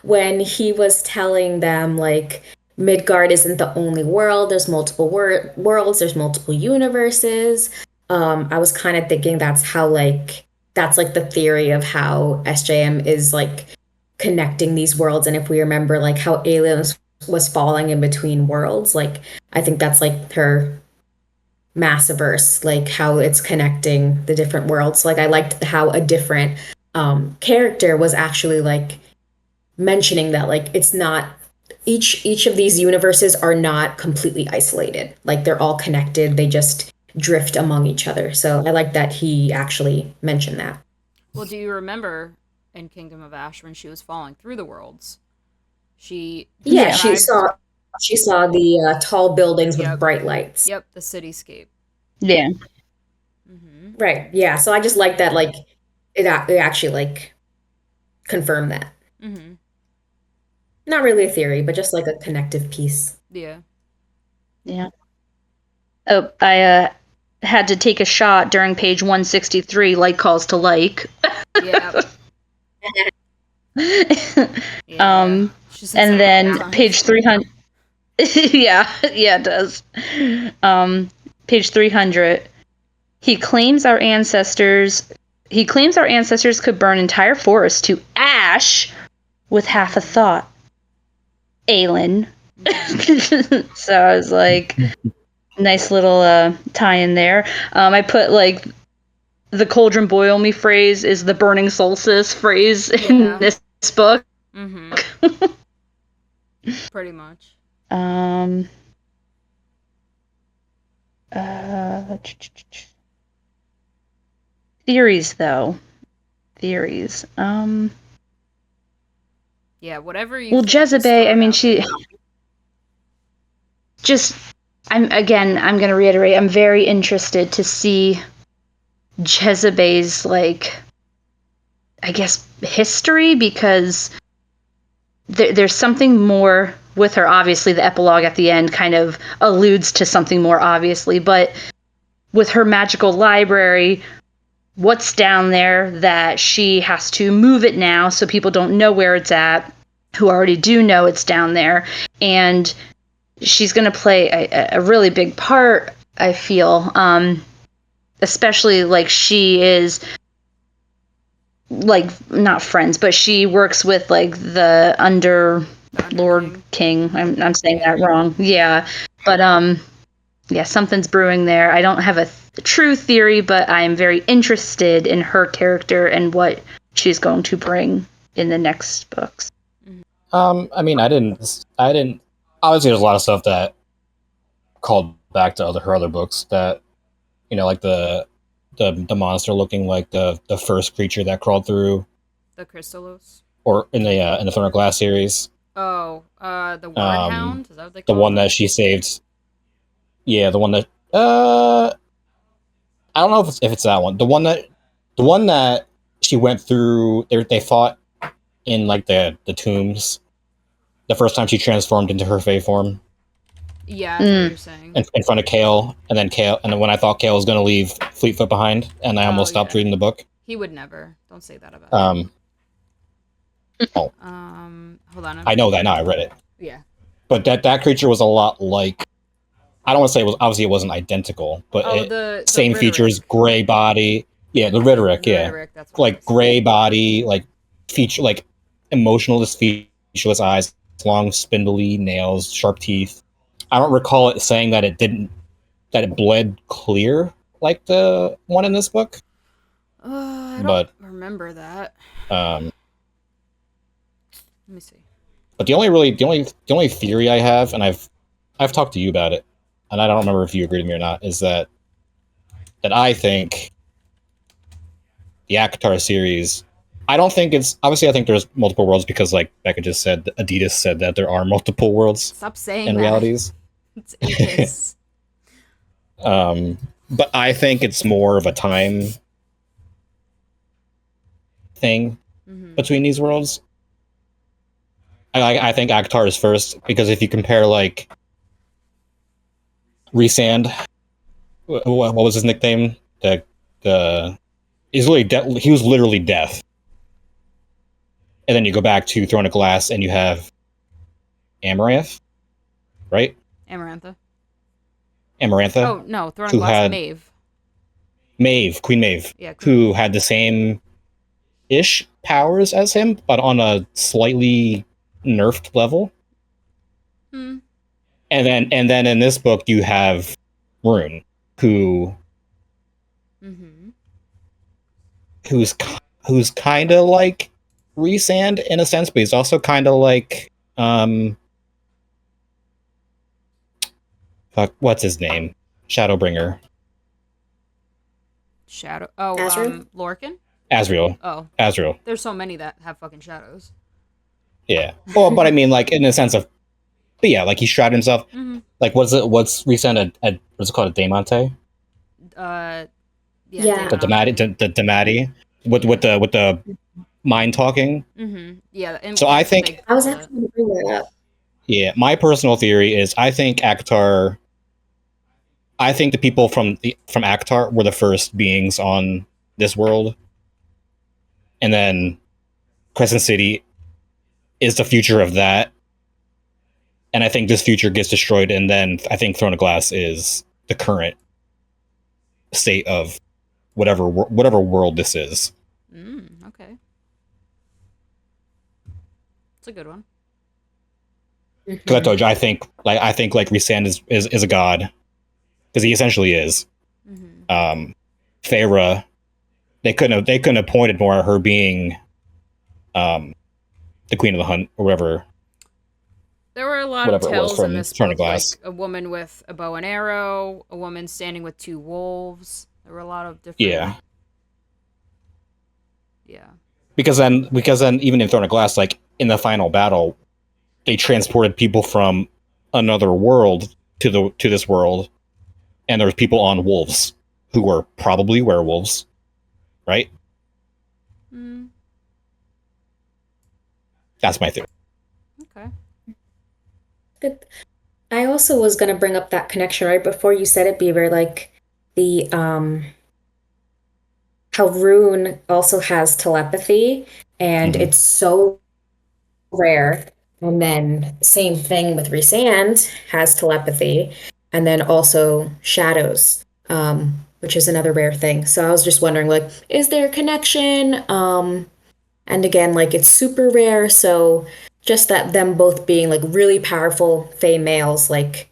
When he was telling them like Midgard isn't the only world, there's multiple worlds, there's multiple universes. I was kind of thinking that's like the theory of how SJM is like connecting these worlds. And if we remember like how Aliens was falling in between worlds, like I think that's like her Massiverse, like how it's connecting the different worlds. Like I liked how a different character was actually like mentioning that like it's not each of these universes are not completely isolated. Like they're all connected. They just drift among each other. So I like that he actually mentioned that. Well, do you remember in Kingdom of Ash when she was falling through the worlds? She Yeah, Yeah. described, she saw the tall buildings with yep, bright lights. yep, the cityscape. Yeah. Mm-hmm. Right. Yeah. So I just like that like it actually like confirmed that. Mm-hmm. Not really a theory, but just like a connective piece. Yeah. Yeah. Oh, I had to take a shot during page 163, like calls to like. Yeah. Yeah. She says And that a couple then times. page 300. Yeah, yeah, it does. Page 300. He claims our ancestors. He claims our ancestors could burn entire forests to ash with half a thought. Aelin. So I was like, nice little tie in there. I put like the cauldron boil me phrase is the burning solstice phrase Yeah. in this book. Mm-hmm. Pretty much. Um, uh, theories though. Theories. Yeah, whatever you Well, think, just throw Jezebel, I it mean, out she there. just. I'm going to reiterate. I'm very interested to see Jezebel's like, I guess, history because there's something more with her. Obviously, the epilogue at the end kind of alludes to something more obviously, but with her magical library, what's down there that she has to move it now so people don't know where it's at, who already do know it's down there. And she's going to play a really big part, I feel. Especially like she is like not friends, but she works with like the under The Under Lord King. I'm saying that wrong. Yeah. But yeah, something's brewing there. I don't have a true theory, but I am very interested in her character and what she's going to bring in the next books. I mean, I didn't. Obviously, there's a lot of stuff that called back to her other books that like the monster looking like the first creature that crawled through, The Crystallos. or in the Throne of Glass series, Oh, the Word um, Hound? Is that what they the call one him? that she saved. Yeah, the one that I don't know if it's that one. The one that she went through. They fought in like the tombs. The first time she transformed into her Fae form Yeah, I know what you're saying. in front of Kale, and then when I thought Kale was going to leave Fleetfoot behind, and I Oh, almost stopped yeah. reading the book. He would never. Don't say that about him. Um, oh, Hold on. I know that now. I read it, Yeah. but that creature was a lot like. I don't want to say it was obviously it wasn't identical, but Oh, the same features, rhetoric. gray body. Yeah, the rhetoric. Yeah, Rhetoric, that's what it like is. gray body, like feature, like emotionless, featureless eyes, long, spindly nails, sharp teeth. I don't recall it saying that it bled clear like the one in this book, I don't but remember that. um, Let me see. but the only theory I have, and I've talked to you about it, and I don't remember if you agreed with me or not, is that I think the Akatar series, I don't think it's obviously. I think there's multiple worlds because, like Becca just said, Adidas said that there are multiple worlds Stop saying and that. realities. It's Apis. But I think it's more of a time thing between these worlds. I think Akhtar is first because if you compare like Resand, what was his nickname? He's literally he was literally death. And then you go back to Throne of Glass and you have Amaranth, right? Amarantha. Amarantha. Oh no, Throne of who Glass. had Queen Maeve, Yeah, who had the same ish powers as him, but on a slightly nerfed level. And then in this book you have Rune, who's kind of like Resand in a sense, but he's also kind of like what's his name? Shadowbringer. Lorcan? Azrael. Oh. Azrael. There's so many that have fucking shadows. Yeah. Well, but I mean, like, in the sense of, but yeah, like, he shrouded himself. Like, what's Resand at what's it called? A Daemante? Yeah. The Damati. With the mind talking. Yeah. And so I think I was actually going to bring that up. Yeah, my personal theory is I think the people from Akhtar were the first beings on this world, and then Crescent City is the future of that, and I think this future gets destroyed, and then I think Throne of Glass is the current state of whatever world this is. Okay, it's a good one. Because I told you, I think Resand is a god, because he essentially is. Feyre, they couldn't have pointed more at her being the Queen of the Hunt or whatever. There were a lot of tales in this book, like a woman with a bow and arrow, a woman standing with two wolves. There were a lot of different. Yeah. Because then even in Throne of Glass, like in the final battle, they transported people from another world to this world, and there's people on wolves who were probably werewolves, right? That's my theory. Okay. Good. I also was gonna bring up that connection right before you said it, Beaver, like the how Rune also has telepathy, and it's so rare. And then same thing with Resand has telepathy, and then also shadows, which is another rare thing. So I was just wondering, like, is there a connection? And again, like it's super rare, so just that them both being like really powerful Fey males, like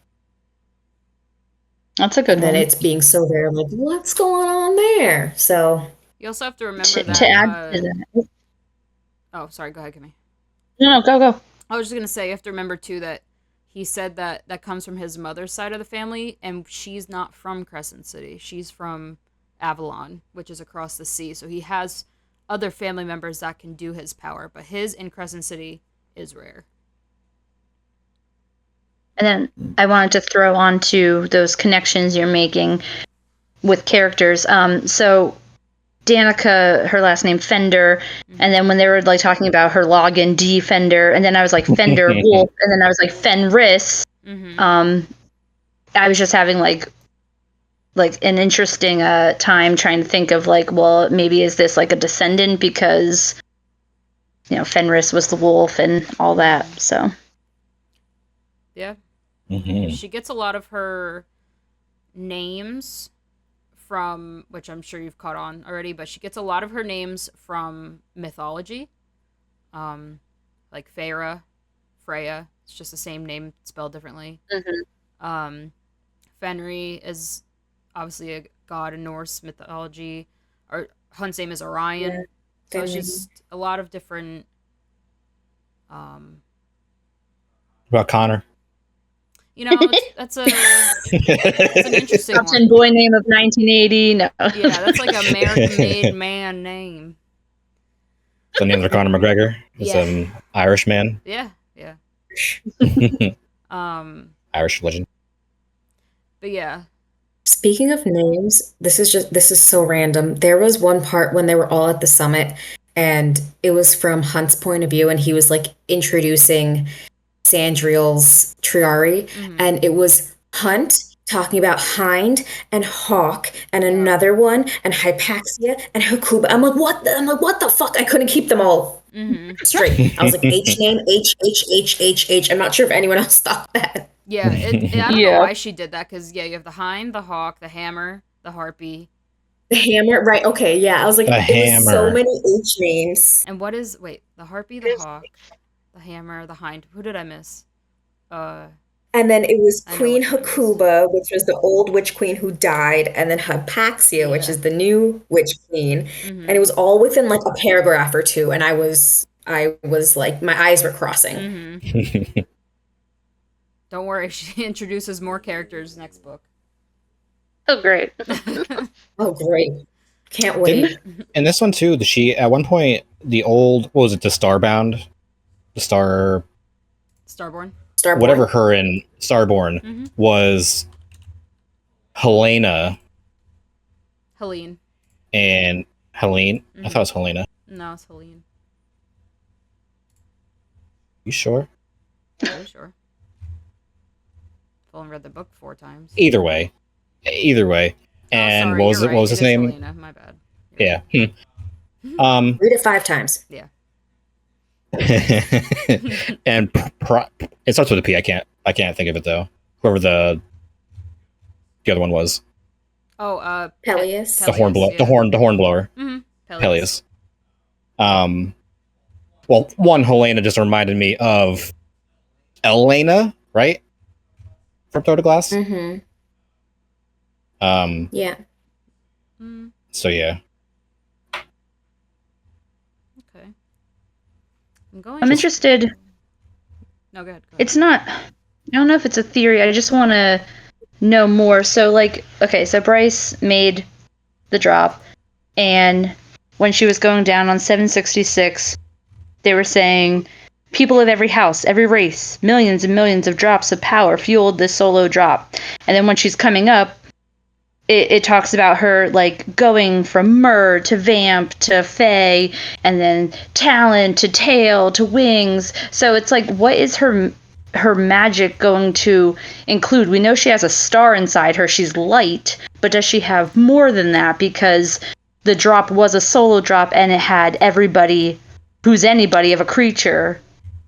that's a good and one. then it's being so rare, like what's going on there? So you also have to remember that. To add to that. Oh, sorry. Go ahead, Kimmy. No, go. I was just gonna say you have to remember too that he said that comes from his mother's side of the family, and she's not from Crescent City. She's from Avalon, which is across the sea. So he has other family members that can do his power, but his in Crescent City is rare. And then I wanted to throw on to those connections you're making with characters. So Danica, her last name Fender, and then when they were like talking about her login Defender, and then I was like Fender Wolf, and then I was like Fenris. I was just having like an interesting time trying to think of like, well, maybe is this like a descendant because Fenris was the wolf and all that. So yeah, she gets a lot of her names from, which I'm sure you've caught on already, but she gets a lot of her names from mythology, like Freya. It's just the same name spelled differently. Fenrir is obviously a god in Norse mythology. Or Hunt's name is Orion. Yeah, so it's just a lot of different. About Connor. That's an interesting one. Boy name of 1980. No. Yeah, that's like American-made man name. The names are Conor McGregor. He's Yeah. an Irish man. Yeah, yeah. Um, Irish legend. but yeah. Speaking of names, this is so random. There was one part when they were all at the summit, and it was from Hunt's point of view, and he was like introducing Sandriel's Triari, and it was Hunt talking about Hind and Hawk and another one and Hypaxia and Hakuba. I'm like, what the fuck? I couldn't keep them all straight. I was like, H name, H. I'm not sure if anyone else thought that. Yeah, I don't know Yeah. why she did that, because, yeah, you have the hind, the hawk, the hammer, the harpy. The hammer, right? Okay, yeah. I was like, The it was so hammer. many H names. And what is, wait, the harpy, the hawk, the hammer, the hind. Who did I miss? And then it was I know Queen which one it is. Hakuba, which was the old witch queen who died, and then Hypaxia, which Yeah. is the new witch queen. And it was all within like a paragraph or two, and I was like, my eyes were crossing. Don't worry, she introduces more characters next book. Oh, great. Oh, great. Can't wait. And this one too, she at one point the old what was it, the Starbound? The Star Starborn. Starborn. whatever her in Starborn was Helena Helene. and Helene. I thought it was Helena. No, it's Helene. You sure? Pretty sure. I've only read the book 4 times. Either way. And sorry, what was you're it? What was right. his It is name? Helena. My bad. Yeah. Read it 5 times. Yeah. And it starts with a P. I can't think of it though. Whoever the other one was. Oh, Peleus. The horn blower. yeah. The horn blower. Peleus. Well, one, Helena just reminded me of Elena, right? From Total Glass. Yeah. So yeah. Okay. I'm interested. No, go ahead. It's not. I don't know if it's a theory. I just want to know more. So, like, okay, so Bryce made the drop, and when she was going down on 766, they were saying people of every house, every race, millions and millions of drops of power fueled this solo drop. And then when she's coming up, it talks about her like going from Myrrh to Vamp to Fae, and then Talon to Tail to Wings. So it's like, what is her magic going to include? We know she has a star inside her. She's light, but does she have more than that? Because the drop was a solo drop, and it had everybody who's anybody of a creature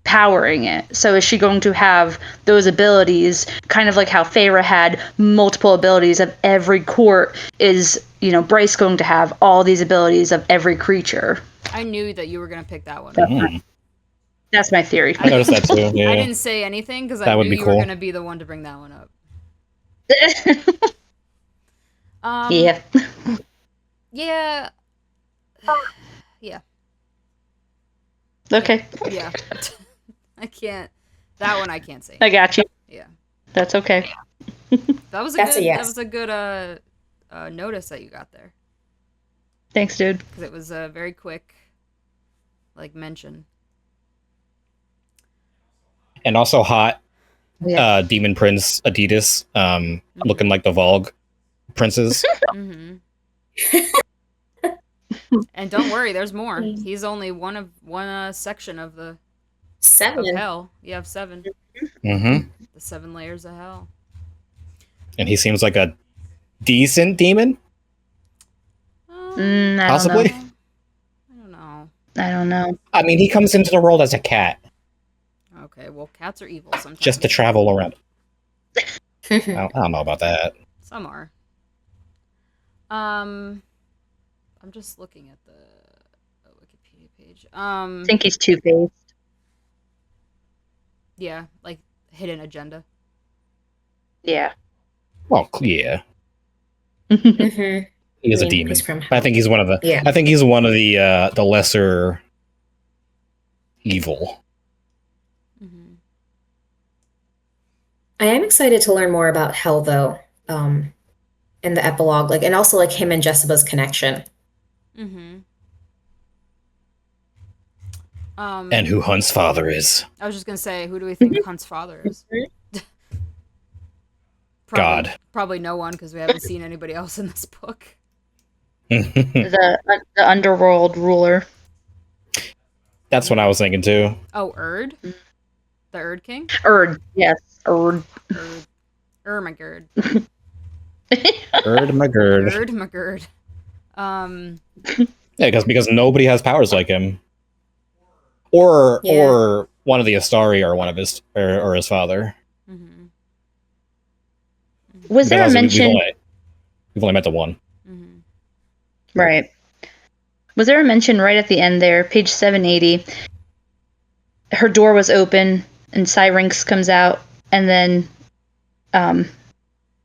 powering it. So is she going to have those abilities, kind of like how Feyre had multiple abilities of every court? Is, Bryce going to have all these abilities of every creature? I knew that you were going to pick that one. That's my theory. I noticed that too. Yeah. I didn't say anything because I That would knew be you cool. were going to be the one to bring that one up. Yeah. Yeah. Yeah. Okay. Yeah. I can't. That one I can't say. I got you. Yeah. That's okay. That was a That's a good. yes. That was a good notice that you got there, Thanks, dude. because it was a very quick, like, mention. And also hot Yeah. Demon Prince Adidas, looking like the Vogue princes. And don't worry, there's more. He's only one section of the 7. hell. You have 7. The 7 layers of hell. And he seems like a decent demon. Possibly. I don't know. I mean, he comes into the world as a cat, Okay, well, cats are evil sometimes. just to travel around. I don't know about that. Some are. I'm just looking at the Wikipedia page. I think he's two-faced. Yeah, like hidden agenda. Yeah. Well, yeah, Mm-hmm. he is I a mean, demon. he's from I think he's one of the. Yeah. I think he's one of the lesser evil. I am excited to learn more about Hell, though, in the epilogue, and also like him and Jessica's connection. And who Hunt's father is. I was just gonna say, who do we think Hunt's father is? God. Probably no one, because we haven't seen anybody else in this book. The underworld ruler. That's what I was thinking too. Oh, Erd? The Erd King? Erd, yes, Erd. Ermagerd. Erdmagerd. Erdmagerd. Yeah, because nobody has powers like him. Or one of the Astari or one of his or his father. Mm-hmm. Was there a mention? We've only met the one. Mm-hmm. Right. Was there a mention right at the end there, page 780? Her door was open and Syrinx comes out, and then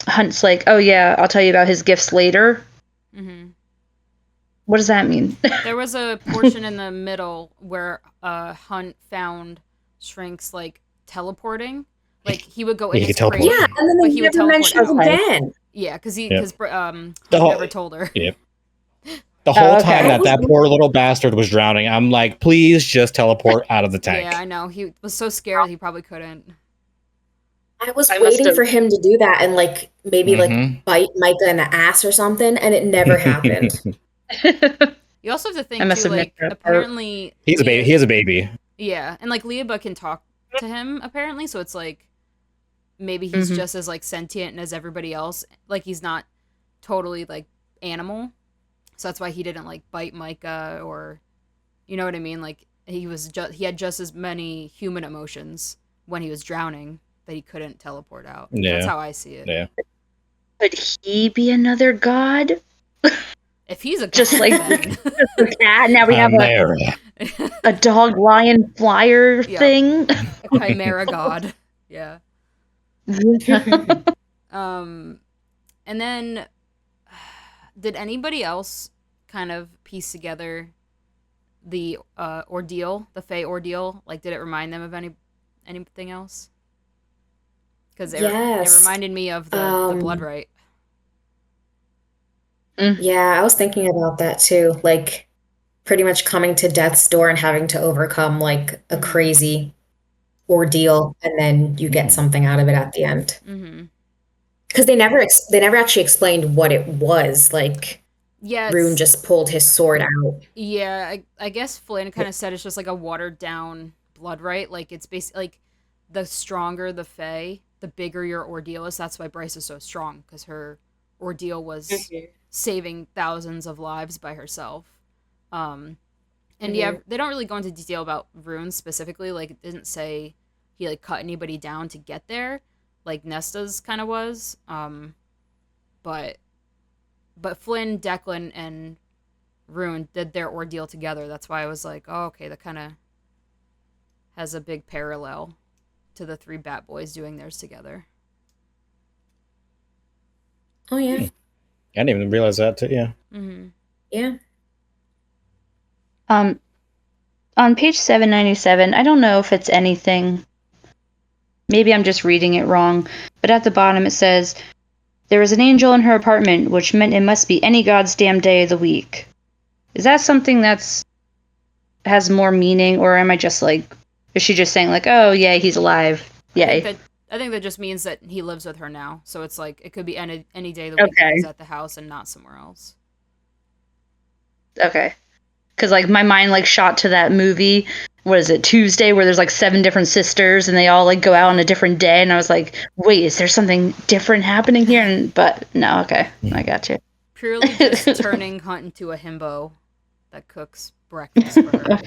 Hunt's like, "Oh yeah, I'll tell you about his gifts later." Mm-hmm. What does that mean? There was a portion in the middle where Hunt found Shrinks like teleporting. Like he would go in his teleport. crate, Yeah, and then but they he would never teleport mentioned out. again. Yeah, because Hunt whole- never told her. Yep. The whole okay. time that poor little bastard was drowning, I'm like, please just teleport out of the tank. Yeah, I know. He was so scared he probably couldn't. I was waiting for him to do that and like maybe like bite Micah in the ass or something, and it never happened. You also have to think I must too, have like missed that apparently He's a baby. He is a baby. Yeah, and like Leaba can talk to him apparently, so it's like maybe he's just as like sentient as everybody else. Like he's not totally like animal, so that's why he didn't like bite Micah, or you know what I mean. Like he had just as many human emotions when he was drowning that he couldn't teleport out. Yeah. That's how I see it. Yeah. Could he be another god? If he's a god, Just like then... the cat. Now we have a dog lion flyer thing. A chimera god. Yeah. And then did anybody else kind of piece together the ordeal, the Fae ordeal? Like, did it remind them of anything else? Because it reminded me of the blood rite. Yeah, I was thinking about that too. Like pretty much coming to death's door and having to overcome like a crazy ordeal, and then you get something out of it at the end. Because they never actually explained what it was. Like, yeah, Rune just pulled his sword out. Yeah, I guess Flynn kind of said it's just like a watered down blood rite. Like it's basically like the stronger the Fae, the bigger your ordeal is. That's why Bryce is so strong, because her ordeal was saving thousands of lives by herself. And yeah, they don't really go into detail about Rune specifically. Like it didn't say he like cut anybody down to get there, like Nesta's kind of was. But Flynn, Declan, and Rune did their ordeal together. That's why I was like, oh, okay, that kind of has a big parallel to the three Bat Boys doing theirs together. Oh yeah. I didn't even realize that too. Yeah. Yeah. On page 797, I don't know if it's anything. Maybe I'm just reading it wrong, but at the bottom it says, "There was an angel in her apartment, which meant it must be any god's damn day of the week." Is that something has more meaning, or am I just like, is she just saying like, oh yeah, he's alive, yay? I think that just means that he lives with her now, so it's like it could be any day of the week that he's at the house and not somewhere else. Okay, because like my mind like shot to that movie. What is it, Tuesday, where there's like 7 different sisters and they all like go out on a different day, and I was like, wait, is there something different happening here? But no, okay, I got you. Purely just turning Hunt into a himbo that cooks breakfast for her.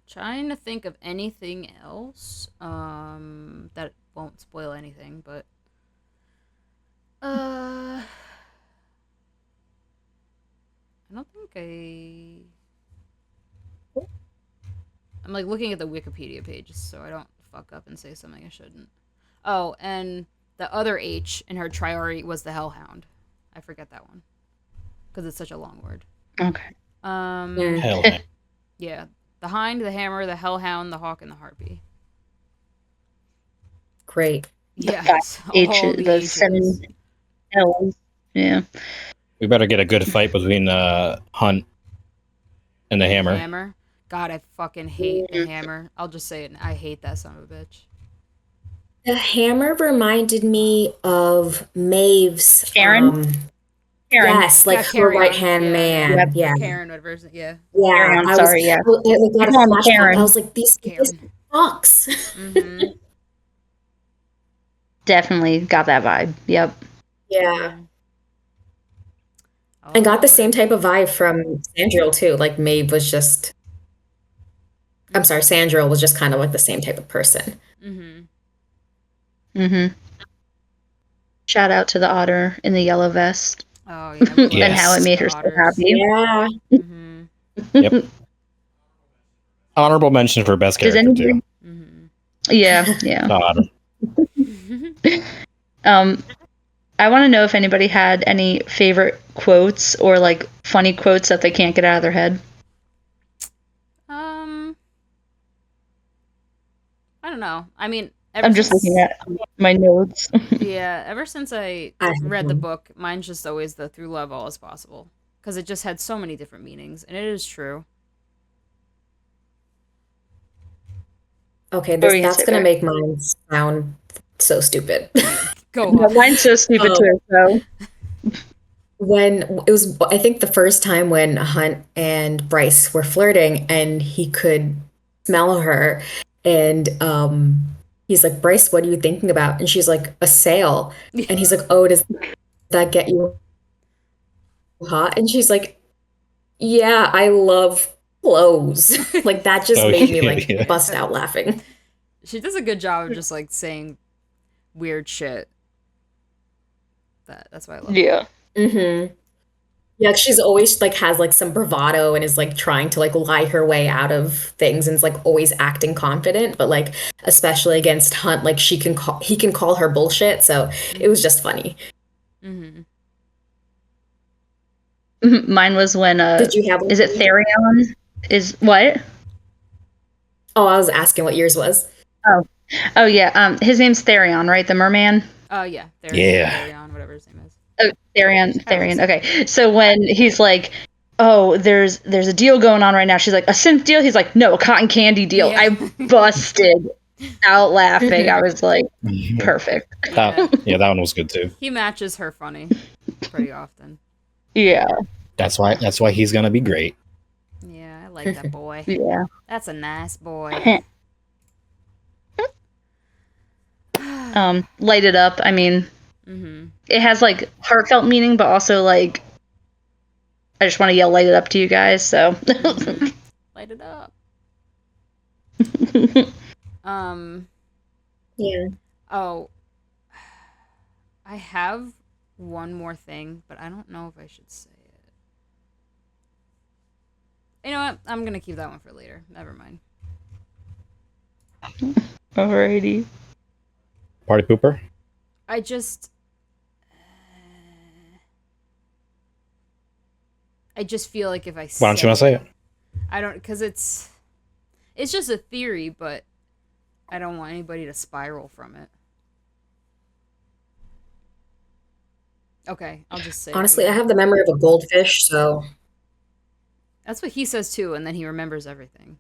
Trying to think of anything else that won't spoil anything, but I don't think I'm like looking at the Wikipedia page so I don't fuck up and say something I shouldn't. Oh, and the other H in her Triori was the Hellhound. I forget that one because it's such a long word. Okay. Hellhound. Yeah, the Hind, the Hammer, the Hellhound, the Hawk, and the Harpy. Great. Yeah, The 7 L's. Yeah. We better get a good fight between Hunt and the Hammer. Hammer. God, I fucking hate the Hammer. I'll just say it. I hate that son of a bitch. The hammer reminded me of Maeve's Karen? Karen. yes, like Yeah, her carry right on. hand Yeah, man. Yeah. Karen, whatever. Yeah. Yeah. Karen, I was sorry, yeah. it got a Call me flashback. I Karen. was like, this Karen. sucks. Mm-hmm. Definitely got that vibe. Yep. Yeah. Oh, And got the same Lord. type of vibe from Sandriel too. Like Maeve was just I'm sorry, Sandriel was just kind of like the same type of person. Mm-hmm. Mm-hmm. Shout out to the otter in the yellow vest. Oh, yeah. We love And how it Yes. made the her so otters. happy. Yeah. Mm-hmm. Yep. Honorable mention for best Does character anybody? too. Mm-hmm. Yeah, yeah. Otter. I want to know if anybody had any favorite quotes or like funny quotes that they can't get out of their head. I don't know. I mean, I'm just looking at my notes. yeah, ever since I I have read the one. book, mine's just always the through love all is possible. Because it just had so many different meanings, and it is true. Okay, What were you gonna that's say, gonna Bear? make mine sound so stupid. Go No, off. mine's so stupid Um, too. So when it was, I think the first time when Hunt and Bryce were flirting and he could smell her and he's like, Bryce, what are you thinking about? And she's like, a sail. And he's like, oh, does that get you hot? And she's like, yeah, I love clothes. Like that just Oh made me yeah, like yeah. bust out laughing. She does a good job of just like saying weird shit. That's why I love her. yeah. Mm-hmm. Yeah, she's always like has like some bravado and is like trying to like lie her way out of things and is like always acting confident, but like especially against Hunt, like he can call her bullshit. So it was just funny. Mm-hmm. Mine was when Did you have is it one? Therion? Is what? Oh, I was asking what yours was. Oh. Oh yeah. His name's Therion, right? The merman? Oh, yeah. Yeah. Therion, whatever his name is. Oh, Therion. How Therion. is Okay. So when he's like, "Oh, there's a deal going on right now," she's like, "A synth deal?" He's like, "No, a cotton candy deal." Yeah. I busted out laughing. I was like, Yeah. perfect. Yeah, that one was good too. He matches her funny pretty often. Yeah. That's why he's gonna be great. Yeah, I like that boy. Yeah. That's a nice boy. Light it up. I mean, Mm-hmm. it has like heartfelt meaning, but also like I just want to yell "light it up" to you guys. So. Mhm. Light it up. Yeah. Oh, I have one more thing, but I don't know if I should say it. You know what? I'm gonna keep that one for later. Never mind. Alrighty. Party pooper. I just feel like if I Why don't you want to say it? I don't, because it's just a theory, but I don't want anybody to spiral from it. Okay, I'll just say Honestly, it. I have the memory of a goldfish, so That's what he says too, and then he remembers everything.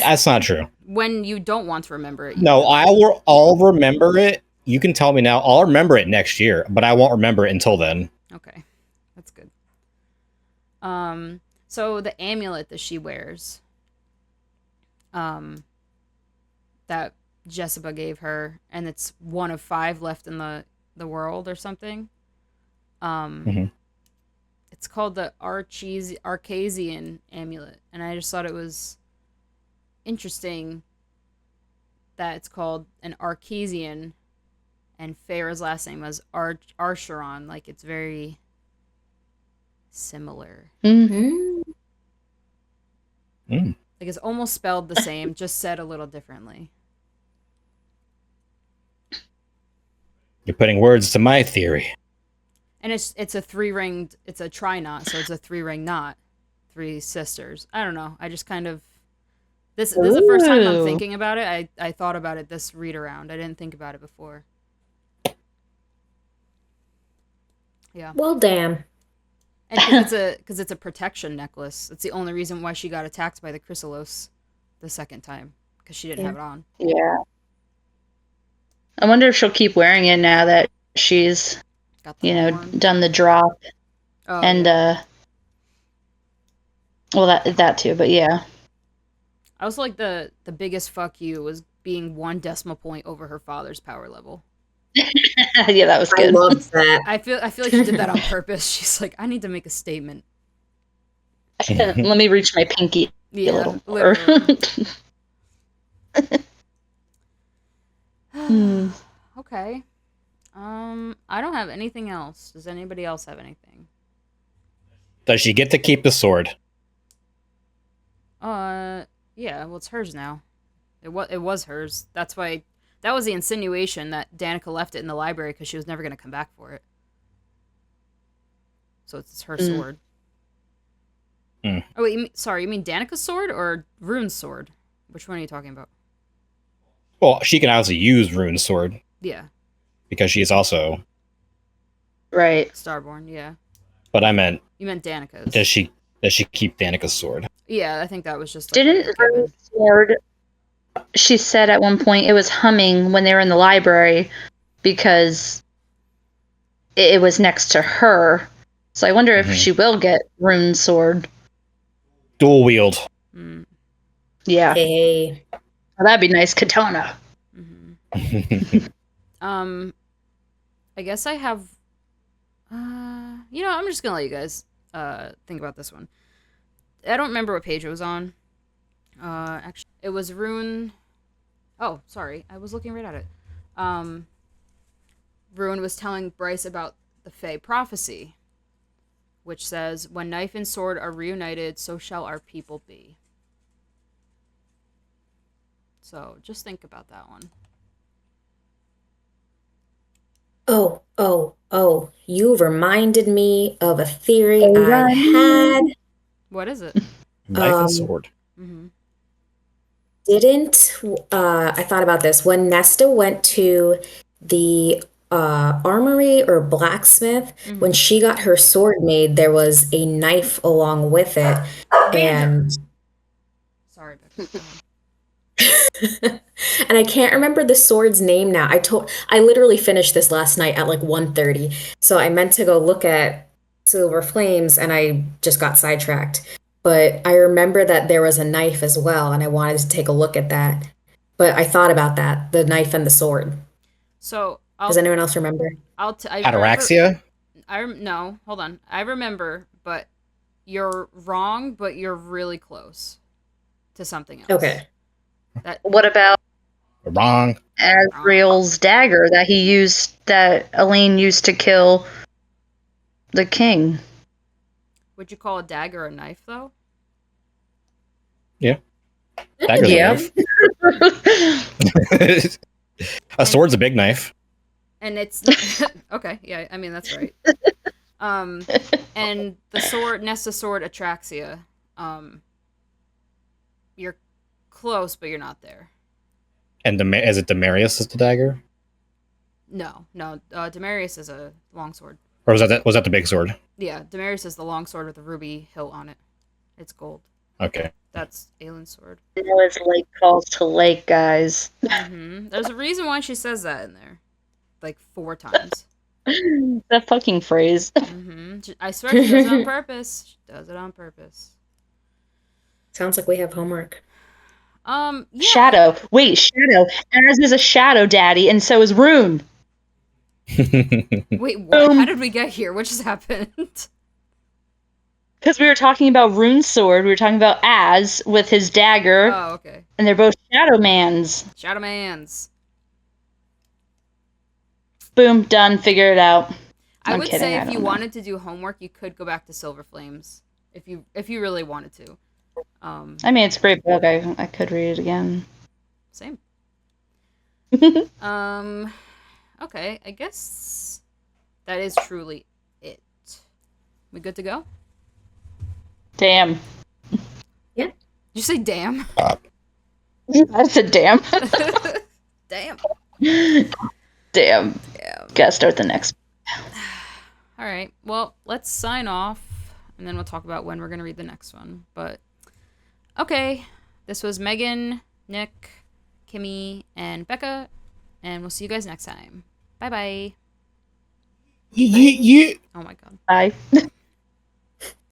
That's not true. When you don't want to remember it, you No, do. I'll remember it. You can tell me now. I'll remember it next year, but I won't remember it until then. Okay, that's good. So the amulet that she wears, that Jessica gave her, and it's one of 5 left in the world or something. Mhm. It's called the Arcasian amulet, and I just thought it was interesting that it's called an Arcasian, and Farah's last name was Archeron. Like, it's very similar. Mm. Mm. Like, it's almost spelled the same, just said a little differently. You're putting words to my theory. And it's a 3-ringed, it's a tri-knot, so it's a 3-ring knot. 3 sisters. I don't know. I just kind of this is the first time I'm Ooh. thinking about it. I thought about it this read around. I didn't think about it before. Yeah. Well, damn. And because it's a protection necklace. It's the only reason why she got attacked by the chrysalis the second time, because she didn't Yeah. have it on. Yeah. I wonder if she'll keep wearing it now that she's, Got the horn. done the drop. Oh, And yeah. well, that too, but yeah. I was like the biggest fuck you was being 1 decimal point over her father's power level. Yeah, that was I good. loved that. I feel like she did that on purpose. She's like, I need to make a statement. Let me reach my pinky a Yeah, little more. literally. Okay. I don't have anything else. Does anybody else have anything? Does she get to keep the sword? Yeah, well, it's hers now. It was hers. That was the insinuation that Danica left it in the library because she was never going to come back for it. So it's her sword. Mm. Oh, wait, sorry, you mean Danica's sword or Rune's sword? Which one are you talking about? Well, she can obviously use Rune's sword Yeah, because she is also. Right. Starborn, yeah. But I meant, You meant Danica's. does she keep Danica's sword? Yeah, I think that was just like Didn't a her given. sword, she said at one point it was humming when they were in the library because it was next to her. So I wonder if she will get Rune's sword. Dual wield. Mm. Yeah. Hey. Well, that'd be nice. Katana. Mm-hmm. I guess I have. I'm just gonna let you guys think about this one. I don't remember what page it was on. Actually, it was Rune. Oh, sorry, I was looking right at it. Rune was telling Bryce about the Fae prophecy, which says, "When knife and sword are reunited, so shall our people be." So just think about that one. Oh, you reminded me of a theory I had. What is it? Knife and Um, sword. Mm-hmm. I thought about this. When Nesta went to the armory or blacksmith, when she got her sword made, there was a knife along with it. And Sorry, Becca. and I can't remember the sword's name now. I literally finished this last night at like 1:30. So I meant to go look at Silver Flames and I just got sidetracked. But I remember that there was a knife as well, and I wanted to take a look at that. But I thought about that, the knife and the sword. So Does anyone else remember? I Ataraxia? No, hold on. I remember, but you're wrong, but you're really close to something else. Okay. What about Wrong. Asriel's dagger that Elaine used to kill the king? Would you call a dagger a knife, though? Yeah. Dagger's Yeah. a knife. A sword's a big knife. And it's okay. Yeah, I mean that's right. And the sword, Nesta's sword, Atraxia. You're close, but you're not there. And is it Demarius is the dagger? No. Demarius is a longsword. Or was that the big sword? Yeah, Demarius is the longsword with the ruby hilt on it. It's gold. Okay. That's Aylin's sword. You know, it's lake calls to lake, guys. There's a reason why she says that in there, like 4 times. That fucking phrase. I swear she does it on purpose. She does it on purpose. Sounds like we have homework. Yeah. Shadow. Wait, Shadow. Az is a shadow daddy, and so is Rune. Wait, what? How did we get here? What just happened? Because we were talking about Rune's sword, we were talking about Az with his dagger. Oh, okay. And they're both Shadow Mans. Shadow Mans. Boom, done, figure it out. I would say if you wanted to do homework, you could go back to Silver Flames. If you really wanted to. I mean, it's a great book. I could read it again. Same. Okay, I guess that is truly it. We good to go? Damn. Yeah. Did you say damn? I said damn. Damn. Damn. Gotta start the next. All right. Well, let's sign off, and then we'll talk about when we're gonna read the next one. But okay, this was Megan, Nick, Kimmy, and Becca, and we'll see you guys next time. Bye bye. Yeah. Oh my god. Bye.